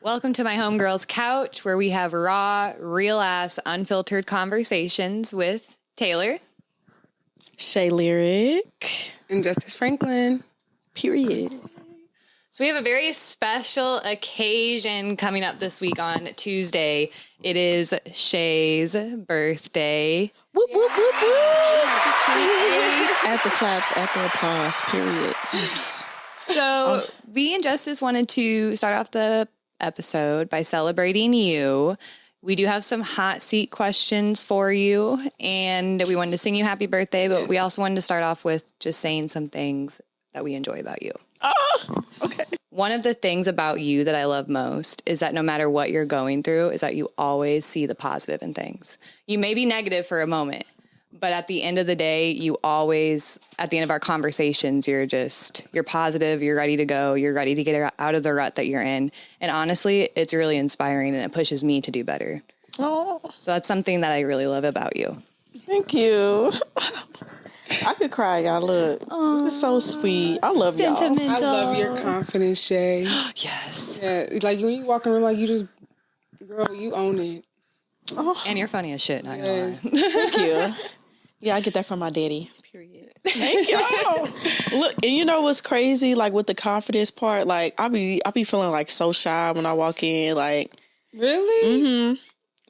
Welcome to my homegirl's couch, where we have raw, real-ass, unfiltered conversations with Taylor, Shay Lyriq, and Justice Franklin. Period. So we have a very special occasion coming up this week on Tuesday. It is Shay's birthday. Whoop, whoop, whoop, whoop. At the claps, at the applause, period. Yes. So we and Justice wanted to start off the episode by celebrating you. We do have some hot seat questions for you, and we wanted to sing you happy birthday, but we also wanted to start off with just saying some things that we enjoy about you. Oh, okay. One of the things about you that I love most is that no matter what you're going through, is that you always see the positive in things. You may be negative for a moment, but at the end of the day, you always, at the end of our conversations, you're positive, you're ready to go, you're ready to get out of the rut that you're in. And honestly, it's really inspiring and it pushes me to do better. Oh, So that's something that I really love about you. thank you. I could cry, y'all. Look, this is so sweet. I love y'all. Sentimental. I love your confidence, Shay. Yes. Yeah, like when you walk around, like you just, girl, you own it. Oh, And you're funny as shit, not gonna lie. thank you. Yeah, I get that from my daddy. Period. Thank y'all. Look, and you know what's crazy? Like with the confidence part, like I be feeling like so shy when I walk in. Like, Really?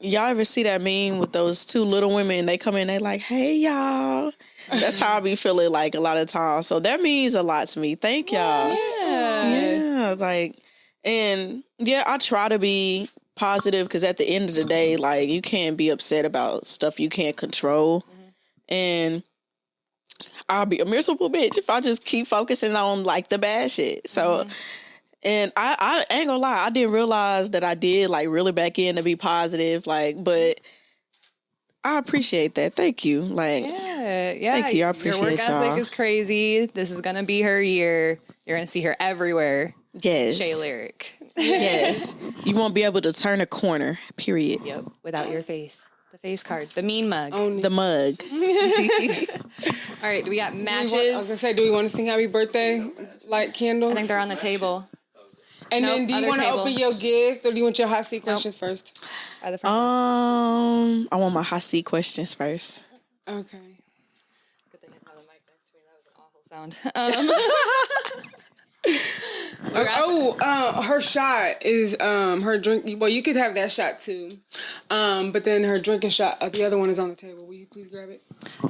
y'all ever see that meme with those two little women? They come in, they like, "Hey, y'all." That's how I be feeling like a lot of times. So that means a lot to me. Thank y'all. Yeah, like, and yeah, I try to be positive because at the end of the day, like, you can't be upset about stuff you can't control. And I'll be a miserable bitch if I just keep focusing on like the bad shit. So, and I ain't gonna lie, I didn't realize that I did like really back in to be positive, like, but I appreciate that. Thank you. Like, Yeah. Thank you. I appreciate your work y'all. ethic is crazy. This is gonna be her year. You're gonna see her everywhere. yes. Shay Lyriq. Yes. You won't be able to turn a corner, period. Yep. Without your face. The face card. The mean mug. Own it. The mug. All right. Do we got I was matches? gonna say, do we want to sing happy birthday, light candles? I think they're on the table. And Nope, then do you other want to table. open your gift or do you want your hot seat questions first? By the front. I want my hot seat questions first. Okay. Good thing I have a mic next to me. That was an awful sound. Her shot is her drink. Well, you could have that shot too, but then her drinking shot. The other one is on the table. Will you please grab it?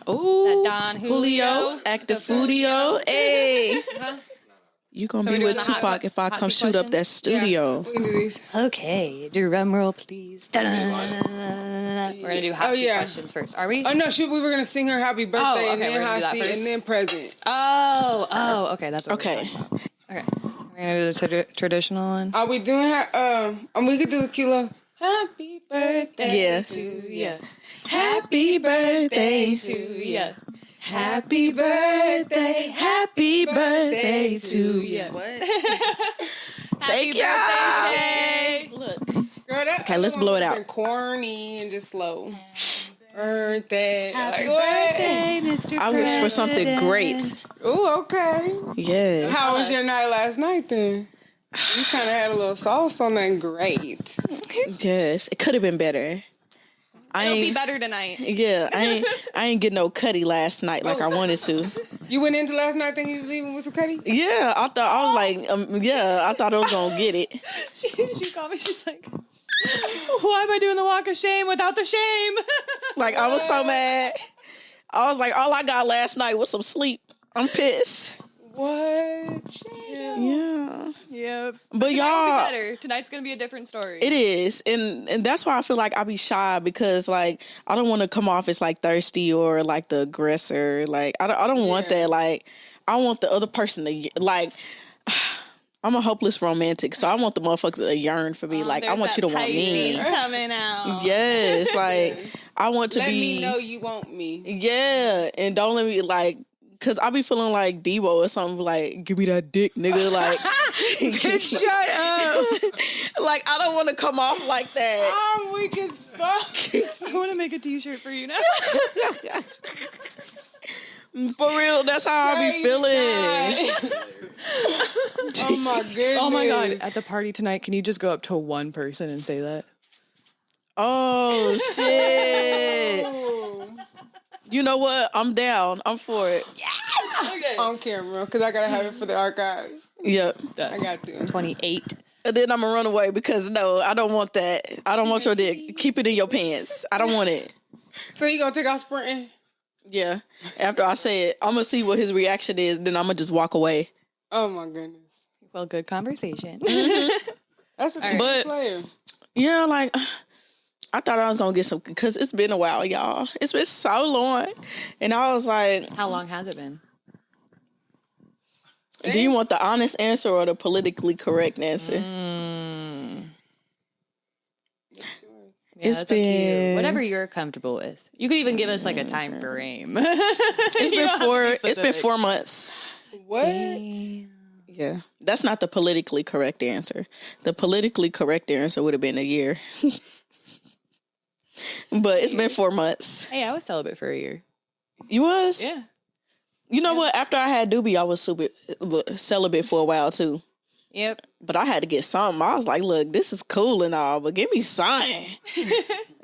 Ooh, That Don Julio. Active Foodio. Hey. You gonna So be we're doing with the hot- Tupac if I hot come seat shoot up that questions? studio. We can do these. Okay. Drum roll, please. Da-da-da-da-da-da. We're gonna do hot seat questions first. Are we? Oh no, we were gonna sing her happy birthday okay, and we're then gonna do hot that seat first. and then present. Oh. Okay. That's what Okay. we're talking about. Okay. We're gonna do the traditional one. Are we doing we could do the Kilo. Happy birthday Yeah. to you. Happy birthday to ya. Happy birthday. Happy birthday to you. What? Thank you. Shay. Look. Girl, that Okay, let's blow it out. Corny and just slow. Birthday. Happy Like, what? birthday, Mr. I wish for something great. Ooh, okay. Yeah. How was your night last night then? You kind of had a little sauce on that. Great. Yes. It could have been better. It'll be better tonight. Yeah, I ain't get no cutty last night like I wanted to. You went into last night thinking you was leaving with some cutty? Yeah, I was like, I thought I was gonna get it. She called me. She's like, "Why am I doing the walk of shame without the shame?" Like I was so mad. I was like, all I got last night was some sleep. I'm pissed. What? Yeah. Yep. But It'll y'all, be better. Tonight's gonna be a different story. it is, and that's why I feel like I be shy because like I don't want to come off as like thirsty or like the aggressor. Like I don't want that. Like I want the other person to like. I'm a hopeless romantic, so I want the motherfucker to yearn for me. Like I want you to want me. Coming out. Yes, like I want to Let be. me know you want me. Yeah, and don't let me like, cause I be feeling like Devo or something. Like, give me that dick, nigga. Like, Shut up. like I don't want to come off like that. I'm weak as fuck. I want to make a T-shirt for you now. For real, that's how I be feeling. Oh my goodness. Oh my God. At the party tonight, can you just go up to one person and say that? Oh, shit. You know what? I'm down. I'm for it. Okay. On camera, because I got to have it for the archives. Yep. I got to. 28. And then I'm going to run away because, no, I don't want that. I don't want your dick. Keep it in your pants. I don't want it. So you going to take off sprinting? Yeah. After I say it, I'm going to see what his reaction is. Then I'm going to just walk away. Oh my goodness. Well, good conversation. That's a team player. Yeah, like, I thought I was going to get some, because it's been a while, y'all. It's been so long. And I was like, How long has it been? do you want the honest answer or the politically correct answer? Yeah, It's that's up to you. been- Whatever you're comfortable with. You could even give us like a time frame. It's been 4 months. What? Yeah. That's not the politically correct answer. The politically correct answer would have been a year. But it's been 4 months. Hey, I was celibate for a year. You was? Yeah. You know what? After I had Doobie, I was super celibate for a while too. Yep. But I had to get something. I was like, look, this is cool and all, but give me something.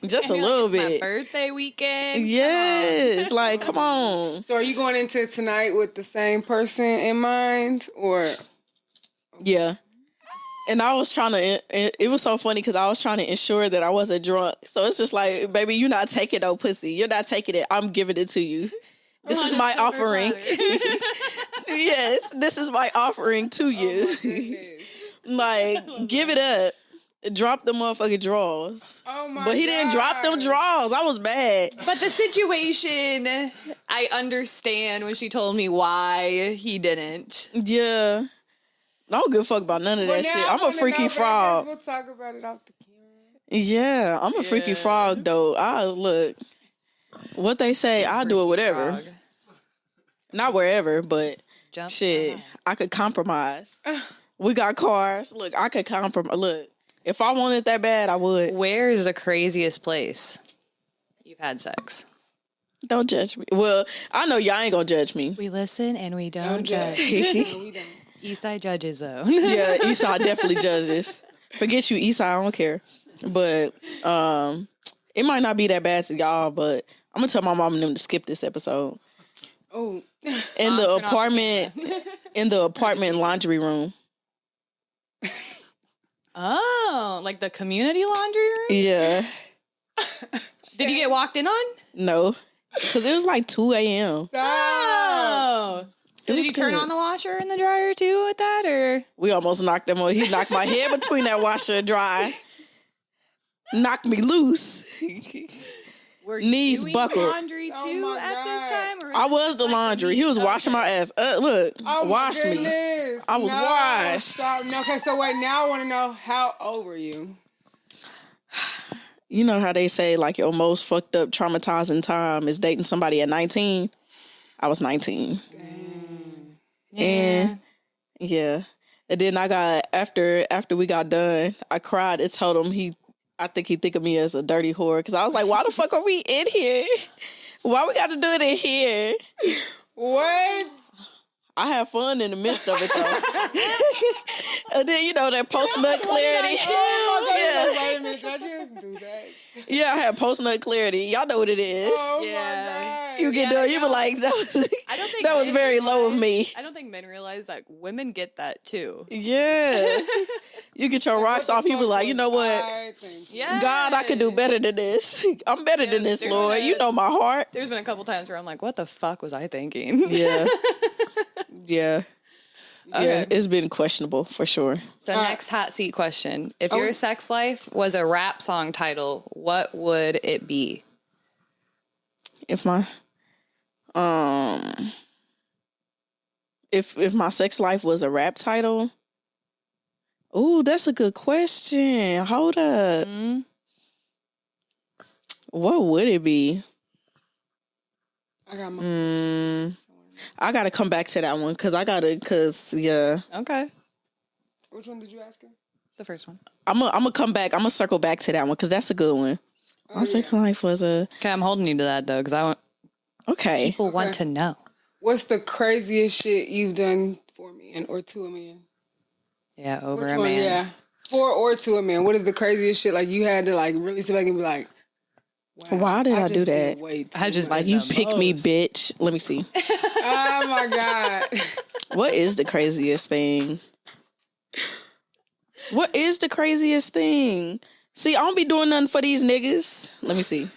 Just a little My bit. birthday weekend. Yes. Like, come on. So are you going into tonight with the same person in mind, or? Yeah. And I was trying to, it was so funny because I was trying to ensure that I wasn't drunk. So it's just like, baby, you're not taking no pussy. You're not taking it. I'm giving it to you. This is my offering. Yes, this is my offering to you. Like, give it up. Drop the motherfucking drawers. Oh my But he didn't drop them drawers. I was mad. But the situation, I understand when she told me why he didn't. Yeah. I don't give a fuck about none of that shit. I'm a freaky frog. We'll talk about it off the camera. Yeah, I'm a freaky frog, though. I look, what they say, I'll do it whatever. Frog. Not wherever, but Jump shit, around. I could compromise. We got cars. Look, I could compromise. Look, if I wanted that bad, I would. Where is the craziest place you've had sex? Don't judge me. Well, I know y'all ain't gonna judge me. We listen and we don't judge. No, we don't. Eastside judges zone. Yeah, Esai definitely judges. Forget you, Esai, I don't care. But it might not be that bad to y'all, but I'm gonna tell my mom and them to skip this episode. Oh. In the apartment laundry room. Oh, like the community laundry room? Yeah. Did you get walked in on? No. Because it was like 2 a.m. Oh. So It did was you turn good. on the washer and the dryer too with that, or? We almost knocked him on. He knocked my head between that washer and dryer. Knocked me loose. Were Knees doing buckled. laundry too Oh my at this God. time? Or I was the laundry. He was washing my ass. Look, Oh wash my me. goodness. I was No, washed. Stop. No, okay, so wait, now I want to know, how old were you? You know how they say, like, your most fucked up traumatizing time is dating somebody at 19? I was 19. And yeah. And then I got, after we got done, I cried and told him I think he think of me as a dirty whore. Because I was like, why the fuck are we in here? Why we got to do it in here? What? I had fun in the midst of it, though. And then, you know, that post-nut clarity. Oh my Yeah. God, wait a minute. Did I just do that? Yeah, I had post-nut clarity. Y'all know what it is. Oh Yeah. my God. You get done, you be like, that was, I don't think that was men very low of realize- me. I don't think men realize that women get that too. Yeah. You get your rocks off, you be like, you know what? Yeah. God, I could do better than this. I'm better than this, there's Lord. been You know my heart. There's been a couple times where I'm like, what the fuck was I thinking? Yeah. Yeah. Okay. Yeah, it's been questionable for sure. So next hot seat question. If your sex life was a rap song title, what would it be? If my if my sex life was a rap title, ooh, that's a good question. Hold up. Mm-hmm. What would it be? I got my. I gotta come back to that one cause yeah. Okay. Which one did you ask her? The first one. I'm gonna come back. I'm gonna circle back to that one because that's a good one. My sex life was a Okay, I'm holding you to that though, because I want okay. people want to know. What's the craziest shit you've done 4 men or 2 men? Yeah, over Which a one? man. Yeah. 4 or 2 a man. What is the craziest shit? Like, you had to, like, really sit back and be like, wow. Why did I do just that? did way too I just much. Like, you the pick me, most. bitch. Let me see. Oh, my God. What is the craziest thing? What is the craziest thing? See, I don't be doing nothing for these niggas. Let me see.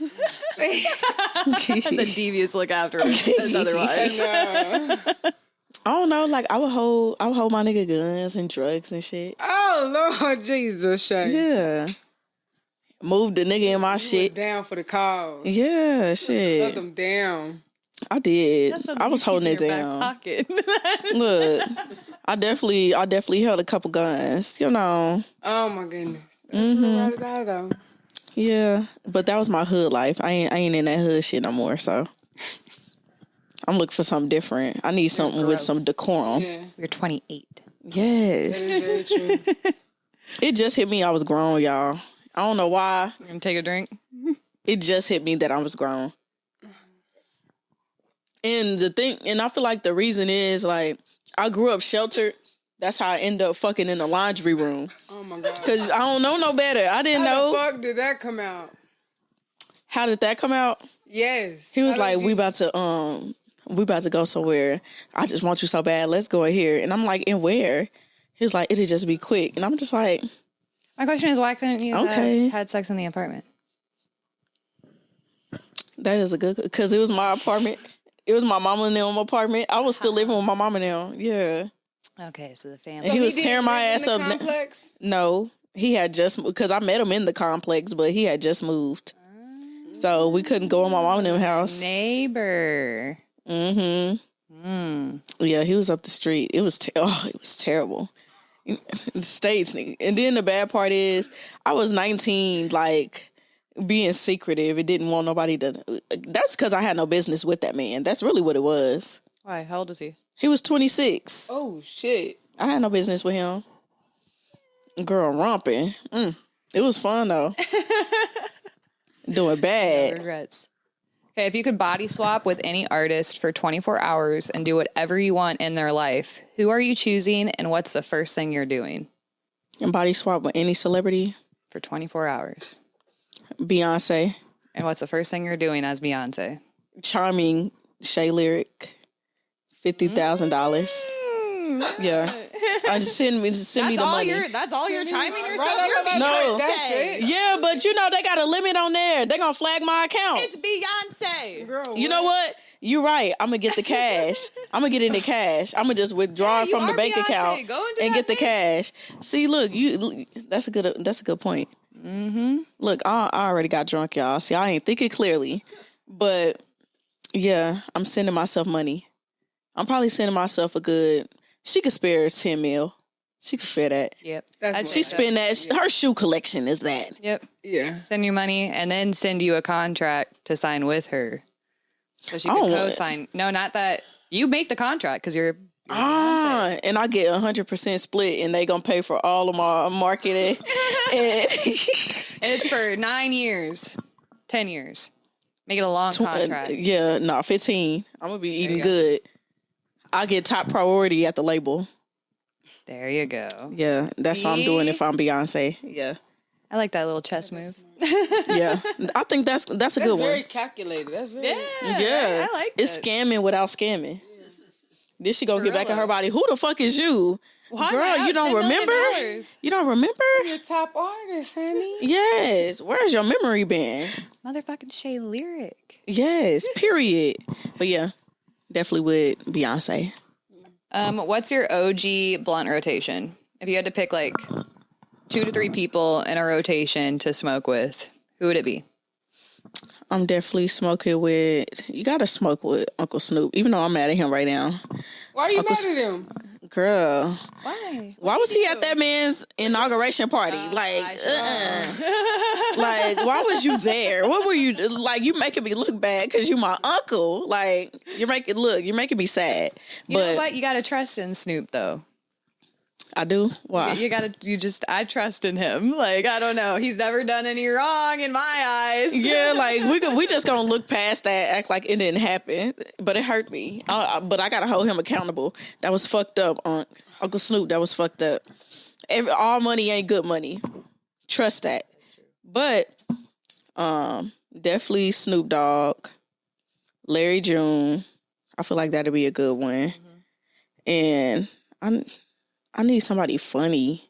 The devious look afterwards says otherwise. No. I don't know. Like, I would hold my nigga guns and drugs and shit. Oh, Lord Jesus, Shay. Yeah. Move the nigga in my You shit. was down for the cause. Yeah, Let shit. them down. I did. I was holding it down. Look, I definitely held a couple guns, you know. Oh, my goodness. That's what I it out, though. Yeah, but that was my hood life. I ain't in that hood shit no more, so I'm looking for something different. I need something with some decorum. Yeah. You're 28. Yes. That is very true. It just hit me I was grown, y'all. I don't know why. You gonna take a drink? It just hit me that I was grown. And I feel like the reason is, like, I grew up sheltered. That's how I ended up fucking in the laundry room. Oh, my God. Because I don't know no better. I didn't How know. the fuck did that come out? How did that come out? Yes. He was How like, did we about to go somewhere. I just want you so bad. Let's go in here. And I'm like, in where? He was like, it'll just be quick. And I'm just like, My question is, why couldn't you have had sex in the apartment? that is a good, because it was my apartment. It was my mama and them apartment. I was still living with my mama now. Yeah. Okay, so the family. And he was didn't tearing my live in ass the up. complex? No, he had just, because I met him in the complex, but he had just moved. So we couldn't go in my mama and them house. Neighbor. Yeah, he was up the street. It was it was terrible. The States, nigga. And then the bad part is, I was 19, like, being secretive. It didn't want nobody to. That's because I had no business with that man. That's really what it was. Why? How old is he? He was 26. Oh, shit. I had no business with him. Girl, romping. It was fun though. Doing No bad. regrets. Okay, if you could body swap with any artist for 24 hours and do whatever you want in their life, who are you choosing and what's the first thing you're doing And body swap with any celebrity. for 24 hours? Beyonce. And what's the first thing you're doing as Beyonce? Charming Shay Lyriq. $50,000. Yeah. Just send me the money. That's all you're timing yourself? Right, No. That's it. Yeah, but you know they got a limit on there. They gonna flag my account. It's Beyonce. Girl, You know what? You're right. I'm gonna get the cash. I'm gonna get in the cash. I'm gonna just withdraw it you from the are bank Beyonce. account Go and do and that get the thing. cash. See, look, that's a good point. Look, I already got drunk, y'all. See, I ain't thinking clearly, but yeah, I'm sending myself money. I'm probably sending myself a good. She could spare 10 mil. She could spare that. Yep. That's She spend that. Her shoe collection is that. Yep. Yeah. Send you money and then send you a contract to sign with her. So she I can don't want- co-sign. No, not that. You make the contract because you're Beyonce. And I get 100% split, and they gonna pay for all of my marketing. And it's for 9 years, 10 years. Make it a long contract. 15. I'm gonna be eating you go. good. I get top priority at the label. There you go. Yeah, that's what I'm doing See? if I'm Beyonce. Yeah, I like that little chess move. yeah. I think that's a That's good very one. calculated. That's very. Yeah, I like it's that. scamming without scamming. Then she gonna get back at real. her body. Who the fuck is you, girl? You don't remember? You don't remember? You're a top artist, honey. Yes. Where's your memory been? Motherfucking Shay Lyriq. Yes. Period. But yeah, definitely with Beyonce. What's your OG blunt rotation? If you had to pick like 2 to 3 people in a rotation to smoke with, who would it be? I'm definitely smoking with. You gotta smoke with Uncle Snoop, even though I'm mad at him right now. Why are you mad at him? Girl, Why? why was he at that man's inauguration party? Like, why was you there? What were you like? You making me look bad because you my uncle. Like, you're making me sad. You know what? You got to trust in Snoop though. I do. Why? I trust in him. Like, I don't know. He's never done any wrong in my eyes. Yeah, like we just gonna look past that, act like it didn't happen, but it hurt me. But I gotta hold him accountable. That was fucked up, Uncle Snoop. That was fucked up. All money ain't good money. Trust that. But definitely Snoop Dogg, Larry June. I feel like that'd be a good one. And I need somebody funny.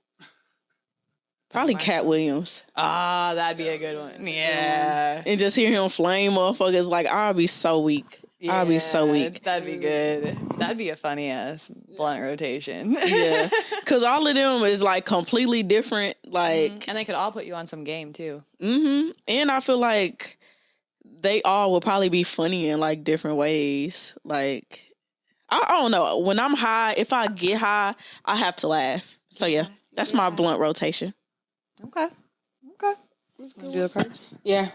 Probably Cat Williams. Ah, that'd be a good one. Yeah. And just hear him flame motherfuckers, like, I'll be so weak. Yeah, I'll be so weak. That'd be good. That'd be a funny ass blunt rotation. Yeah. Because all of them is, like, completely different. Like, and they could all put you on some game, too. And I feel like they all will probably be funny in, like, different ways. Like, I don't know. When I'm high, if I get high, I have to laugh. So, yeah, that's my blunt rotation. Okay. Let's go. Do the cards? Yeah.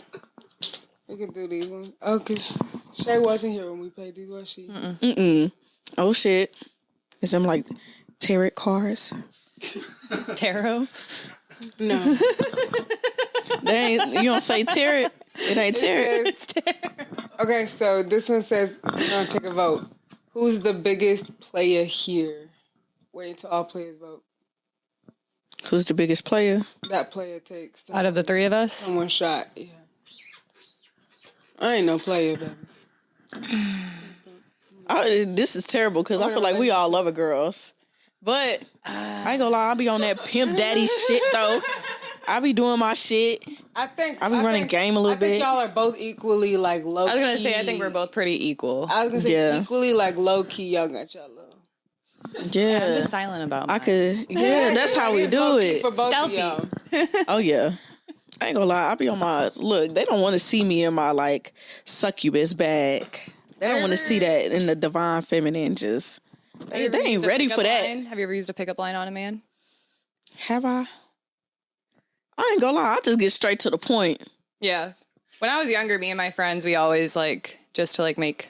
We can do these ones. Oh, because Shay wasn't here when we played these, was she? Oh, shit. Is them, like, tarot cards? Tarot? No. You don't say tarot? It ain't tarot. It's tarot. Okay, so this one says, we're going to take a vote. Who's the biggest player here? Wait until all players vote. Who's the biggest player? That player takes Out of the three of us? someone shot. Yeah. I ain't no player, baby. This is terrible because I feel like we all love girls. But I ain't gonna lie, I be on that pimp daddy shit though. I be doing my shit. I be running game a little bit. I think y'all are both equally like low key. I was going to say, I think we're both pretty equal. I was going to say equally like low key young at y'all. Yeah. I'm just silent about mine. That's how we do it. For both Stealthy. of y'all. Oh yeah. I ain't gonna lie, I be on my look, they don't want to see me in my like succubus bag. They don't want to see that in the divine feminine just they ain't ready for that. Have you ever used a pickup line on a man? Have I? I ain't gonna lie, I just get straight to the point. Yeah. When I was younger, me and my friends, we always like, just to like make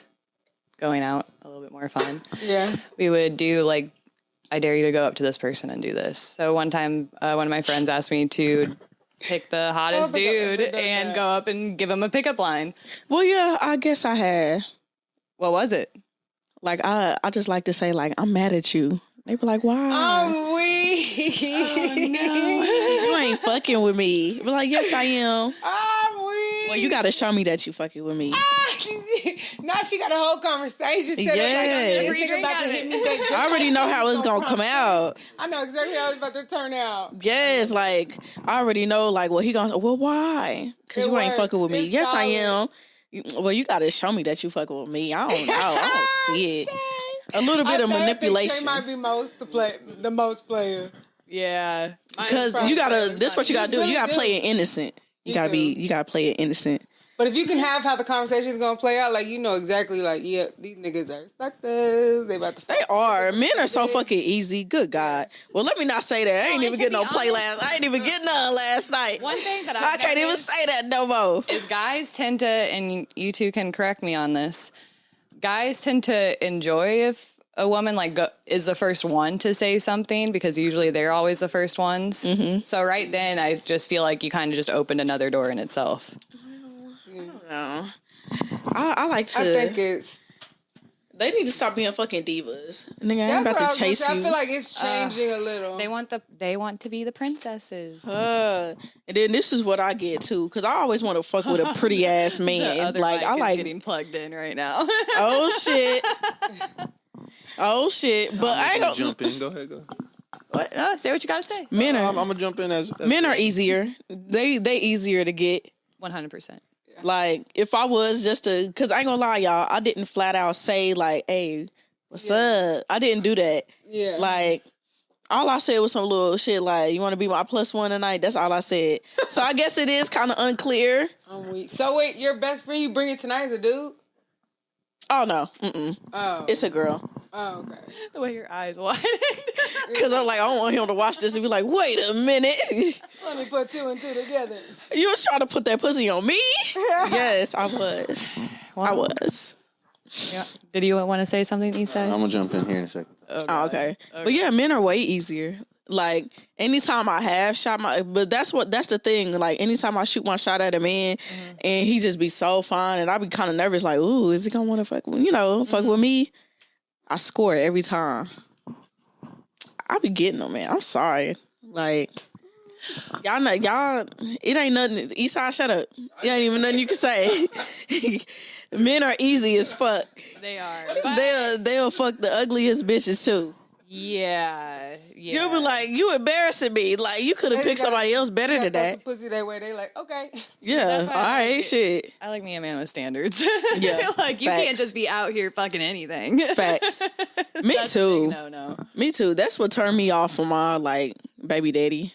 going out a little bit more fun. Yeah. We would do like, I dare you to go up to this person and do this. So one time, one of my friends asked me to pick the hottest dude and go up and give him a pickup line. Well, yeah, I guess I had. What was it? Like, I just like to say, like, I'm mad at you. They be like, why? I'm weak. Oh, no. You ain't fucking with me. Be like, yes, I am. I'm weak. Well, you got to show me that you fucking with me. Now she got a whole conversation set yes. up. I already know how it's going to come out. I know exactly how it's about to turn out. Yes, like, I already know, like, well, he going to, well, why? Because you ain't fucking with me. It's yes, solid. I am. Well, you got to show me that you fucking with me. I don't know. I don't see it. A little bit of manipulation. Shay might be the most player. Yeah. Because you got to, this is what you got to do. You got to play it innocent. You got to play it innocent. But if you can have how the conversation is going to play out, like, you know exactly, like, yeah, these niggas are suckers. They about to They are. Men are so fucking easy. Good God. Well, let me not say that. I ain't even get no play I ain't even get none last night. One thing that I can't even say that no more. Is guys tend to, and you two can correct me on this, guys tend to enjoy if a woman like is the first one to say something because usually they're always the first ones. Mm-hmm. So right then, I just feel like you kind of just opened another door in itself. No. I like to. I think it's. They need to stop being fucking divas. Nigga, I ain't That's about to chase you. I feel like it's changing a little. They want to be the princesses. And then this is what I get too, because I always want to fuck with a pretty ass man. Like I like getting plugged in right now. Oh shit. Oh shit. But I ain't gonna jump in. Go ahead. What? No, say what you gotta say. Men are. I'm gonna jump in as men are easier. They easier to get. 100%. Like, if I was just because I ain't gonna lie, y'all, I didn't flat out say, like, hey, what's up? I didn't do that. Yeah. Like, all I said was some little shit like, you want to be my +1 tonight? That's all I said. So I guess it is kind of unclear. I'm weak. So wait, your best friend you bringing tonight is a dude? Oh, no. Mm-mm. Oh. It's a girl. Oh, okay. The way your eyes widened. Because I'm like, I don't want him to watch this and be like, wait a minute. Let me put 2 and 2 together. You was trying to put that pussy on me? Yes, I was. I was. Yeah. Did you want to say something, Esai? I'm gonna jump in here in a second. Oh, okay. But yeah, men are way easier. Like, anytime I have shot but that's the thing. Like, anytime I shoot my shot at a man and he just be so fine and I be kind of nervous, like, ooh, is he gonna want to fuck with me? I score every time. I be getting them, man. I'm sorry. Like, y'all, it ain't nothing. Eastside, shut up. It ain't even nothing you can say. Men are easy as fuck. They are. They'll fuck the ugliest bitches too. Yeah. You'll be like, you embarrassing me. Like, you could have picked somebody else better than that. Pussy that way. They like, okay. Yeah, all right, shit. I like me a man with standards. Yeah, like you can't just be out here fucking anything. Facts. Me too. No. Me too. That's what turned me off from my like baby daddy.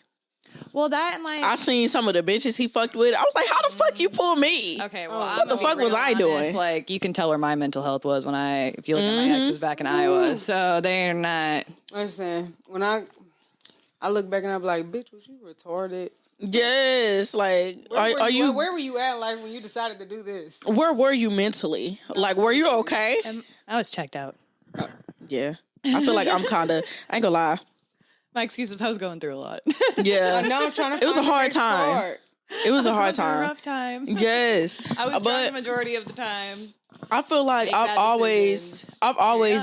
Well, that and like I seen some of the bitches he fucked with. I was like, how the fuck you pull me? Okay, well, what the fuck was I doing? Like, you can tell where my mental health was if you look at my exes back in Iowa. So they're not. Listen, when I look back and I'm like, bitch, was you retarded? Yes, like, are you? Where were you at, like, when you decided to do this? Where were you mentally? Like, were you okay? I was checked out. Yeah, I feel like I'm kind of. I ain't gonna lie. My excuse is I was going through a lot. Yeah, now I'm trying to. It was a hard time. It was a hard time. A rough time. Yes, I was drunk the majority of the time. I feel like I've always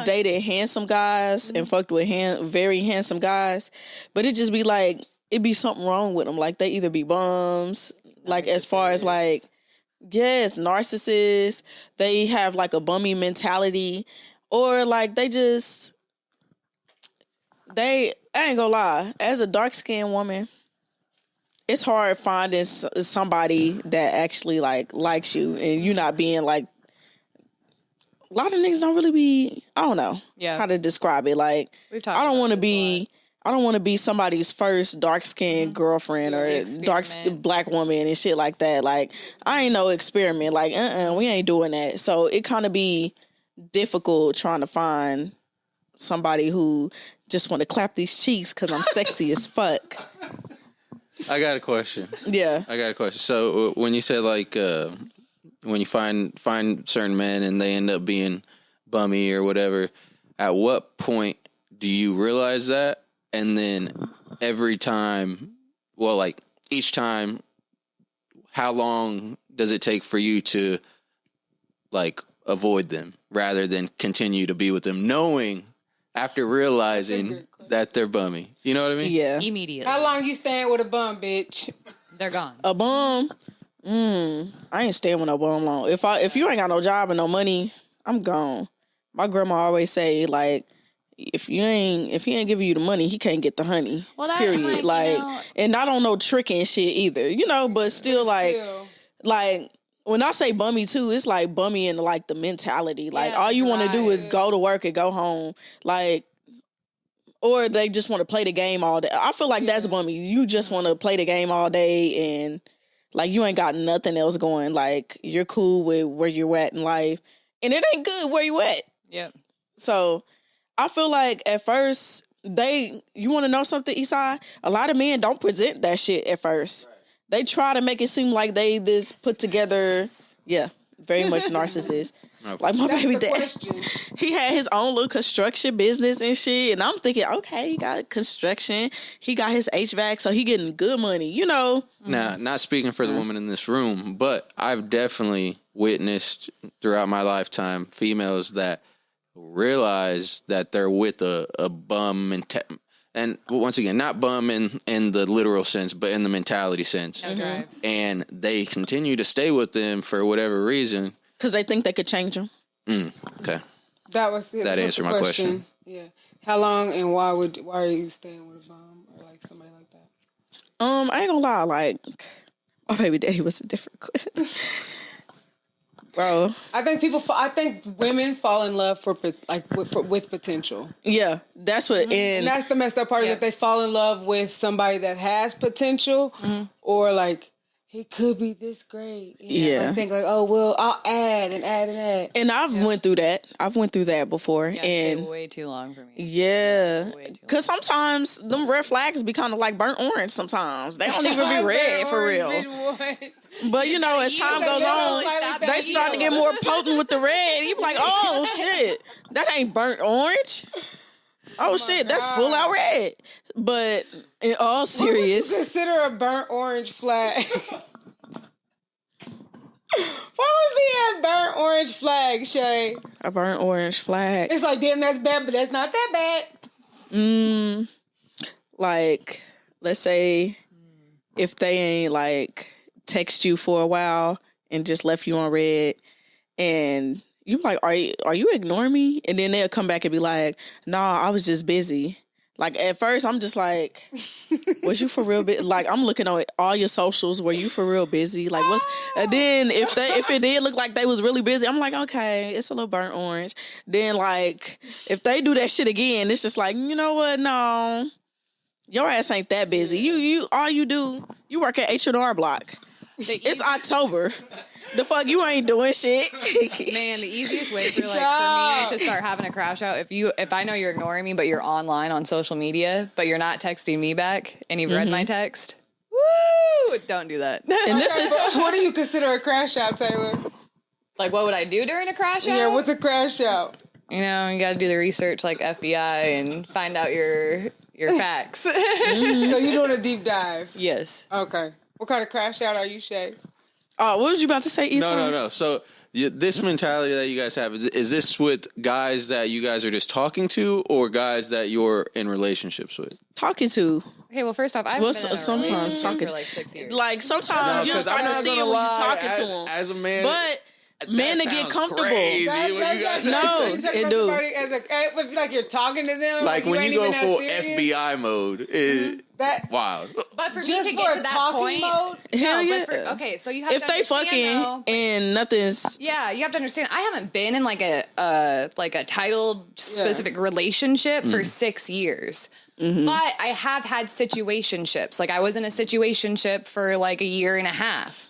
dated handsome guys and fucked with very handsome guys, but it just be like it be something wrong with them. Like, they either be bums, like, as far as like, yes, narcissists. They have like a bummy mentality, or like I ain't gonna lie, as a dark-skinned woman, it's hard finding somebody that actually like likes you and you not being like, a lot of niggas don't really be, I don't know how to describe it. Like, I don't want to be somebody's first dark-skinned girlfriend or dark black woman and shit like that. Like, I ain't no experiment. Like, we ain't doing that. So it kind of be difficult trying to find somebody who just want to clap these cheeks because I'm sexy as fuck. I got a question. Yeah. I got a question. So when you said like when you find certain men and they end up being bummy or whatever, at what point do you realize that? And then every time, well, like each time, how long does it take for you to like avoid them rather than continue to be with them, knowing after realizing that they're bummy? You know what I mean? Yeah. Immediately. How long you staying with a bum, bitch? They're gone. A bum? I ain't staying with no bum long. If you ain't got no job and no money, I'm gone. My grandma always say, like, if he ain't giving you the money, he can't get the honey. Well, that, period. Like, and I don't know tricking shit either, but still, like when I say bummy too, it's like bummy in like the mentality. Like, all you want to do is go to work and go home. Like, or they just want to play the game all day. I feel like that's bummy. You just want to play the game all day and like you ain't got nothing else going. Like, you're cool with where you're at in life and it ain't good where you at. Yep. So I feel like at first you want to know something, Esai? A lot of men don't present that shit at first. Right. They try to make it seem like they this put together. Yeah, very much narcissist. Like my baby dad, he had his own little construction business and shit. And I'm thinking, okay, he got construction. He got his HVAC, so he getting good money, Now, not speaking for the woman in this room, but I've definitely witnessed throughout my lifetime females that realize that they're with a bum and once again, not bum in the literal sense, but in the mentality sense. And they continue to stay with them for whatever reason. Because they think they could change them. Okay. That answered my question. Yeah. How long and why are you staying with a bum or like somebody like that? I ain't gonna lie, like my baby daddy was a different question. Bro, I think women fall in love with potential. Yeah, that's what. And that's the messed up part is that they fall in love with somebody that has potential, or like he could be this great. I think like, oh well, I'll add and add and add. And I've went through that. I've went through that before, and way too long for me. Yeah, because sometimes them red flags be kind of like burnt orange. Sometimes they don't even be red for real. But as time goes on, they start to get more potent with the red. You be like, oh shit, that ain't burnt orange. Oh shit, that's full out red. But in all serious, consider a burnt orange flag. What would be a burnt orange flag, Shay? a burnt orange flag. It's like, damn, that's bad, but that's not that bad. Like, let's say if they ain't like text you for a while and just left you on red, and you like, are you ignoring me? And then they'll come back and be like, nah, I was just busy. Like, at first, I'm just like, was you for real busy? Like, I'm looking at all your socials. Were you for real busy? Like, what's... And then if it did look like they was really busy, I'm like, okay, it's a little burnt orange. Then, like, if they do that shit again, it's just like, you know what? No, your ass ain't that busy. You all you do, you work at H&R Block. It's October. The fuck, you ain't doing shit. Man, the easiest way for me to start having a crash out, if I know you're ignoring me, but you're online on social media, but you're not texting me back, and you've read my text, woo! Don't do that. And this is What do you consider a crash out, Taylor? Like, what would I do during a crash out? Yeah, what's a crash out? You know, you got to do the research like FBI and find out your facts. So you're doing a deep dive? Yes. Okay. What kind of crash out are you, Shay? oh, what was you about to say, Issa? No. So this mentality that you guys have, is this with guys that you guys are just talking to, or guys that you're in relationships with? Talking to. Okay, well, first off, I've Well, been in a sometimes relationship talking- for like 6 years. Like, sometimes you No, 'cause start I'm to not see it gonna when you're lie, talking to them. as a man. But men to get sounds comfortable. crazy what you guys are No, saying. You talking it about do. somebody as a, like you're talking to them? Like you when ain't you go even that full serious? FBI mode, That wild. But for me just to for get a to that talking point, mode? Hell no, yeah. but okay, so you have If to they understand, fucking though, and nothing's... yeah, you have to understand. I haven't been in like a titled specific relationship for 6 years, but I have had situationships. Like I was in a situationship for like a year and a half.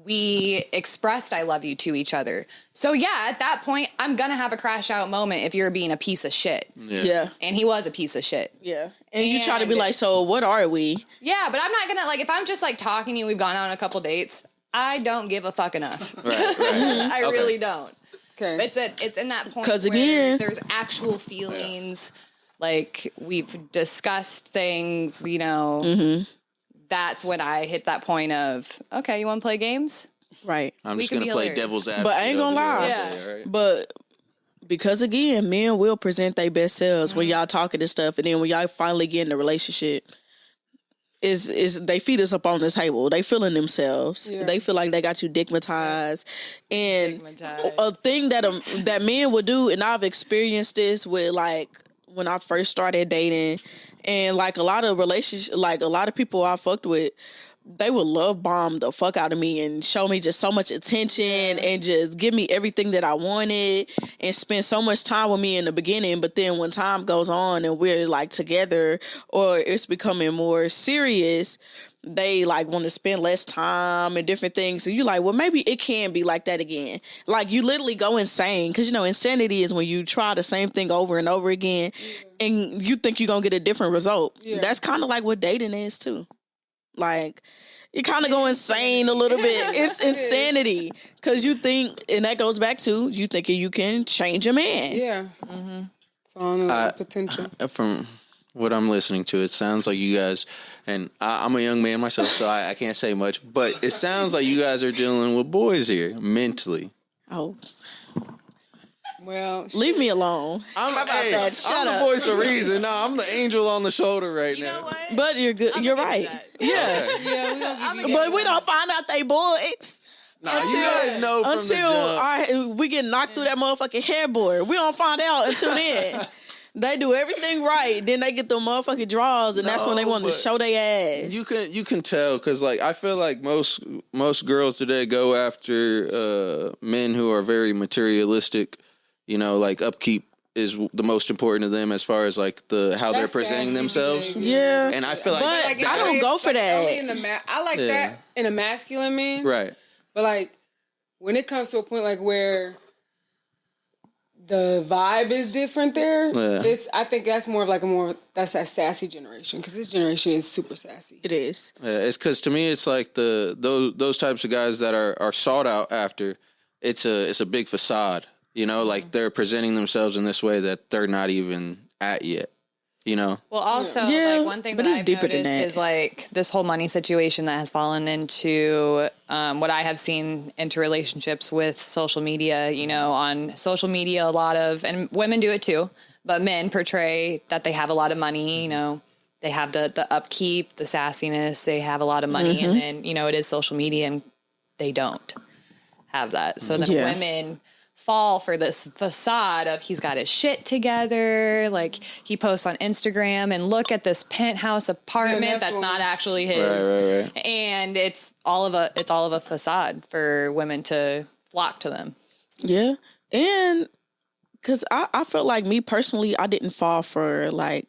We expressed I love you to each other. So yeah, at that point, I'm gonna have a crash out moment if you're being a piece of shit. Yeah. And he was a piece of shit. Yeah. And you try to be And- like, so what are we? Yeah, but I'm not gonna like if I'm just like talking to you, we've gone out on a couple dates. I don't give a fuck enough. Right. I Okay. really don't. okay. It's in that point 'Cause where again- there's actual feelings. Like we've discussed things, you know. That's when I hit that point of, okay, you want to play games? Right. I'm We just could gonna be play hilarious. devil's advocate. But I ain't gonna over lie. here. Yeah. Okay, all right. But because again, men will present their best selves when y'all talking and stuff, and then when y'all finally get in a relationship, is they feed us up on the table. They feeling themselves. Yeah. They feel like they got you digmatized. And a thing that men would do, and I've experienced this with like when I first started dating, and like a lot of relationships, like a lot of people I fucked with, they would love bomb the fuck out of me and show me just so much attention and just give me everything that I wanted and spend so much time with me in the beginning. But then when time goes on and we're like together or it's becoming more serious, they like want to spend less time and different things. And you like, well, maybe it can be like that again. Like you literally go insane because, you know, insanity is when you try the same thing over and over again and you think you're going to get a different result. Yeah. That's kind of like what dating is too. Like, you kind of go insane a little bit. It's insanity. Because you think, and that goes back to, you thinking you can change a man. Yeah. Falling in love with potential. From what I'm listening to, it sounds like you guys, and I'm a young man myself, so I can't say much, but it sounds like you guys are dealing with boys here mentally. Oh, Well, leave me alone. I'm, How about that? Shut I'm up. the voice of reason. No, I'm the angel on the shoulder right You now. know what? But you're good. You're right. Yeah. yeah, we gonna give you But we don't find out they boys Nah, you guys know from the jump. we get knocked through that motherfucking headboard. We don't find out until then. They do everything right. Then they get the motherfucking draws, and that's when they No, want to but show their ass. You can tell because like I feel like most girls today go after men who are very materialistic. You know, like upkeep is the most important to them as far as like how they're That's presenting sassy themselves. behavior. Yeah. And I feel like, But Like, I don't it's go for like that. only in the I like Yeah. that in a masculine man. right. But like when it comes to a point like where the vibe is different there, Yeah. I think that's more of like that's that sassy generation because this generation is super sassy. It is. It's because to me it's like those types of guys that are sought out after. It's a big facade. You know, like they're presenting themselves in this way that they're not even at yet. you know? Well, also, Yeah, like one thing but that it's I've deeper than noticed that. is like this whole money situation that has fallen into what I have seen into relationships with social media. You know, on social media, a lot of, and women do it too, but men portray that they have a lot of money. You know, they have the upkeep, the sassiness. They have a lot of money, and then you know it is social media, and they don't have that. So then women fall for this facade of he's got his shit together, like he posts on Instagram and look at this penthouse apartment that's not actually his. Right. And it's all of a facade for women to flock to them. Yeah. And because I felt like me personally, I didn't fall for like,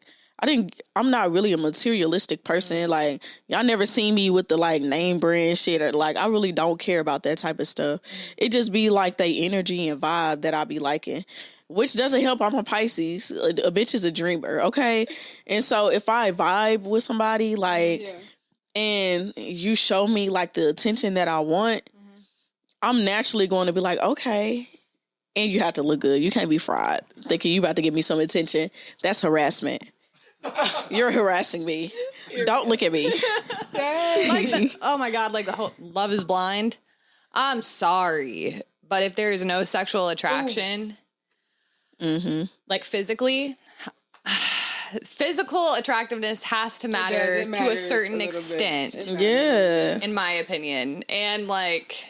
I'm not really a materialistic person. Like, y'all never seen me with the like name brand shit or like, I really don't care about that type of stuff. It just be like the energy and vibe that I be liking, which doesn't help. I'm a Pisces. A bitch is a dreamer. Okay. And so if I vibe with somebody like, and you show me like the attention that I want, I'm naturally going to be like, okay. And you have to look good. You can't be fried thinking you about to give me some attention. That's harassment. You're harassing me. Don't look at me. Oh my God, like the whole Love is Blind. I'm sorry, but if there is no sexual attraction, like physically, physical attractiveness has to matter to a certain extent, in my opinion. And like,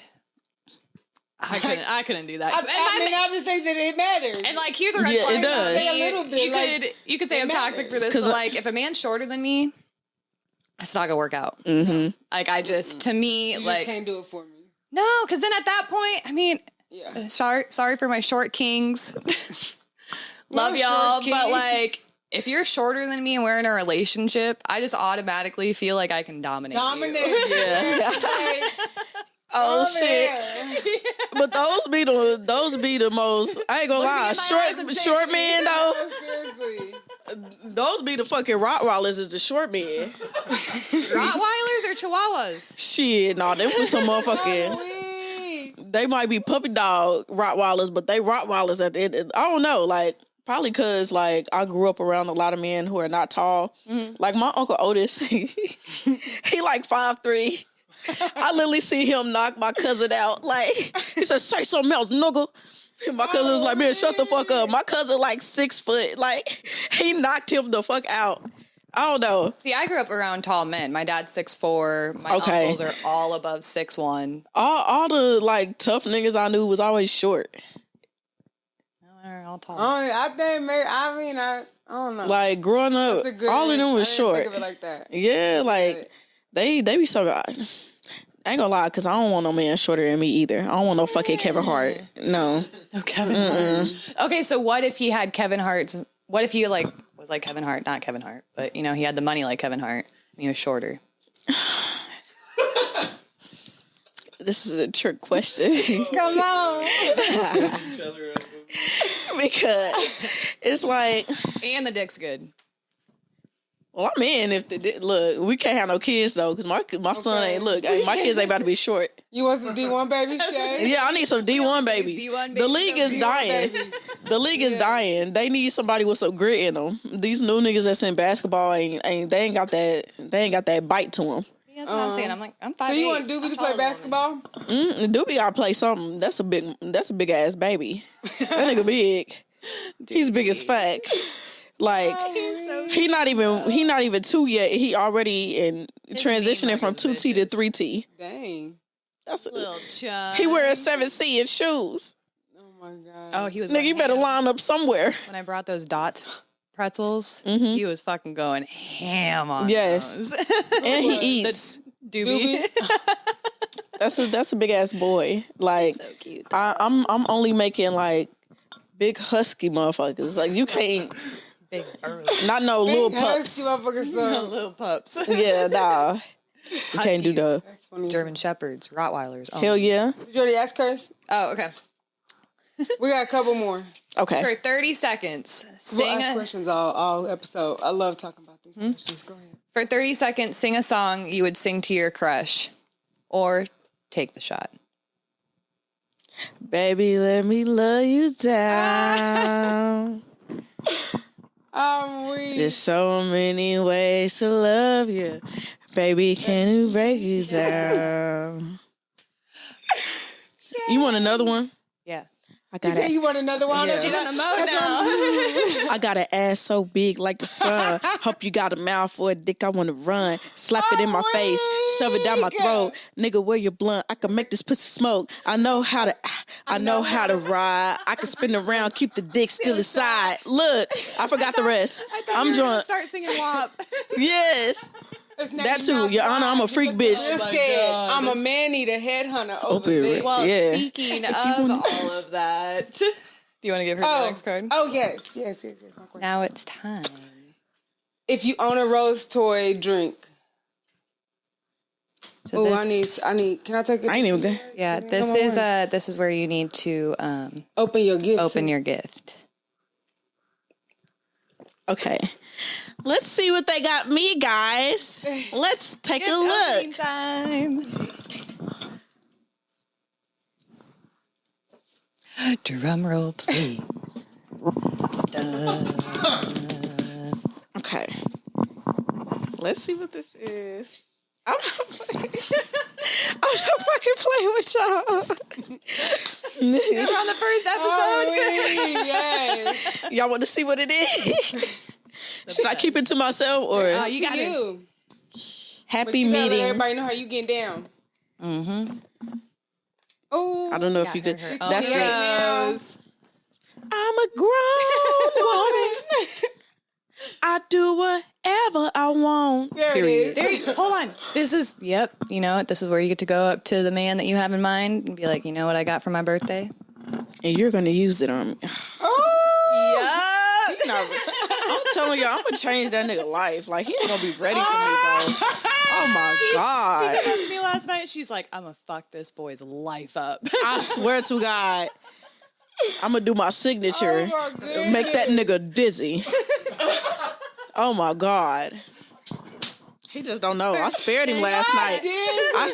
I couldn't do that. I just think that it matters. And like, here's a red flag. It does. A little bit. You could say I'm toxic for this, but like, if a man's shorter than me, it's not gonna work out. Like, I just, to me, you like, just can't do it for me. no, because then at that point, I mean, sorry for my short kings. Love y'all, but like, if you're shorter than me and we're in a relationship, I just automatically feel like I can dominate you. Yeah. Oh shit! But those be the most. I ain't gonna lie. Short man though. Seriously. Those be the fucking Rottweilers. Is the short men. Rottweilers or Chihuahuas? Shit, no, them for some motherfucking. They might be puppy dog Rottweilers, but they Rottweilers at the end. I don't know, like. Probably because, like, I grew up around a lot of men who are not tall. Like, my Uncle Otis, he like 5'3". I literally see him knock my cousin out. Like, he said, say something else, nigga. And my cousin was like, man, shut the fuck up. My cousin, like, 6 foot. Like, he knocked him the fuck out. I don't know. See, I grew up around tall men. My dad's 6'4". My uncles are all above 6'1". All the, like, tough niggas I knew was always short. They're all tall. I don't know. Like, growing up, all of them was short. Think of it like that. Yeah, like, they be so... I ain't gonna lie, because I don't want no man shorter than me either. I don't want no fucking Kevin Hart. No. No Kevin Hart. Okay, so what if he had Kevin Hart's... What if he, like, was like Kevin Hart? Not Kevin Hart, but, you know, he had the money like Kevin Hart, and he was shorter. This is a trick question. Come on. Because it's like... And the dick's good. Well, I'm in if look, we can't have no kids though, because my son ain't my kids ain't about to be short. You want some D1 babies, Shay? Yeah, I need some D1 babies. The league is dying. The league is dying. They need somebody with some grit in them. These new niggas that's in basketball they ain't got that bite to them. Yeah, that's what I'm saying. I'm like, I'm 5'8". So you want Doobie to play basketball? Doobie gotta play something. That's a big ass baby. That nigga big. He's big as fuck. Like he not even 2 yet. He already in transitioning from 2T to 3T. Dang. That's a Little chub. He wears 7C in shoes. Oh my God. Oh, he was. Nigga, you better line up somewhere. When I brought those Dot pretzels, he was fucking going ham on those. And he eats. Doobie. That's a big ass boy. Like So cute. I'm only making like big husky motherfuckers. Like you can't. Big early. Not no little pups. Husky motherfucker stuff. Little pups. Yeah, nah. You can't do that. That's funny. German Shepherds, Rottweilers. Oh. Hell yeah. Did you already ask Chris? Oh, okay. We got a couple more. Okay. For 30 seconds, We'll sing ask a, questions all episode. I love talking about these questions. Go ahead. for 30 seconds, sing a song you would sing to your crush, or take the shot. Baby, let me love you down. I'm weak. There's so many ways to love you. Baby, can you break it down? You want another one? Yeah. I You say you want another one? Yeah. She's in the mode now. I got an ass so big like the sun. Hope you got a mouth for a dick. I want to run. Slap it in my face. Shove it down my throat. Nigga, where your blunt? I can make this pussy smoke. I know how to ride. I can spin around, keep the dick still inside. Look, I forgot the rest. I'm drunk. Start singing WAP. Yes. That too, Your Honor, I'm a freak bitch. I'm a man-eater headhunter over there. Well, Yeah. speaking of all of that, do you want to give her the next card? Oh, yes. My question. Now it's time. If you own a Rose toy, drink. So I need. Can I take it? I ain't even good. Yeah, this is where you need to Open your gift. open your gift. Okay. Let's see what they got me, guys. Let's take a look. Time. Drum roll, please. Okay. Let's see what this is. I'm not fucking playing with y'all. We're on the first episode. Yes. Y'all want to see what it is? Should I keep it to myself or Oh, you got you. happy You gotta let meeting? everybody know how you getting down. Mm-hmm. Oh, I don't know if you could. That's it. it. I'm a grown woman. I do whatever I want. There Period. it is. Hold on. This is, you know what? This is where you get to go up to the man that you have in mind and be like, you know what I got for my birthday? And you're going to use it on me. Oh, yeah. I'm telling you, I'm going to change that nigga life. Like, he ain't going to be ready for me, bro. Oh, my God. She came up to me last night. She's like, I'm going to fuck this boy's life up. I swear to God, I'm going to do my signature. Oh, my goodness. Make that nigga dizzy. Oh, my God. He just don't know. I spared him last night. I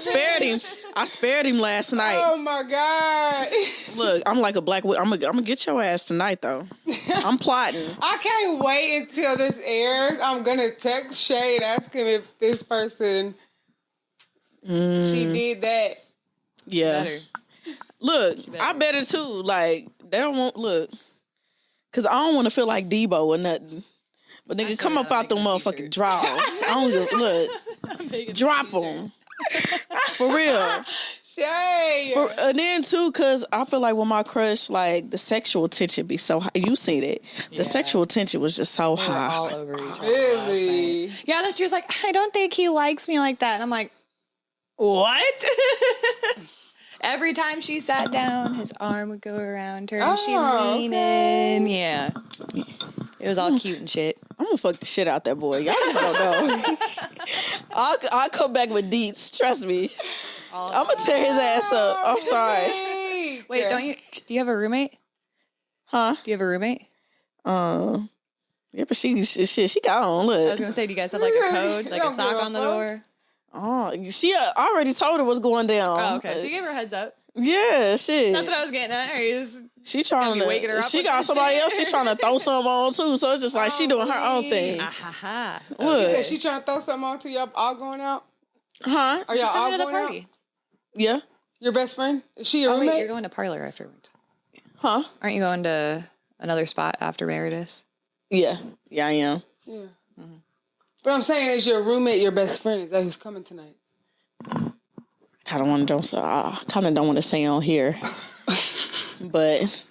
spared him last night. Oh my God. Look, I'm like a black widow. I'm gonna get your ass tonight, though. I'm plotting. I can't wait until this airs. I'm gonna text Shay and ask him if this person she did that. Yeah. Better. Look, I better too. Like, they don't want, look. Because I don't want to feel like Debo or nothing. But nigga, come up out the motherfucking drawers. I don't give, look. Drop them. For real. Shay. And then too, because I feel like with my crush, like, the sexual tension be so high. You seen it. The sexual tension was just so high. All over each other. Really? Yeah, then she was like, I don't think he likes me like that. And I'm like, what? Every time she sat down, his arm would go around her and she'd lean in. Yeah. It was all cute and shit. I'm gonna fuck the shit out that boy. Y'all just don't know. I'll come back with deets. Trust me. I'm gonna tear his ass up. I'm sorry. Wait, do you have a roommate? Huh? Do you have a roommate? Yeah, but she got on. I was Look. gonna say, do you guys have like a code, like a sock on the door? Oh, she already told her what's going down. Oh, okay. So you gave her a heads up. Yeah, shit. That's what I was getting at. Or you just She trying be waking her to. up She with got this somebody shit. else. She's trying to throw something on too. So it's just like she doing her own thing. ha. You Look, said she trying to throw something on to y'all all going out? huh? Are y'all She's all coming to the going party. out? Yeah, Your best friend? Is she your Oh wait, roommate? you're going to Parlor afterwards. huh? Aren't you going to another spot after Meredith? Yeah, I am. Yeah. But I'm saying, is your roommate your best friend? Is that who's coming tonight? Kind of want to don't want to say on here, but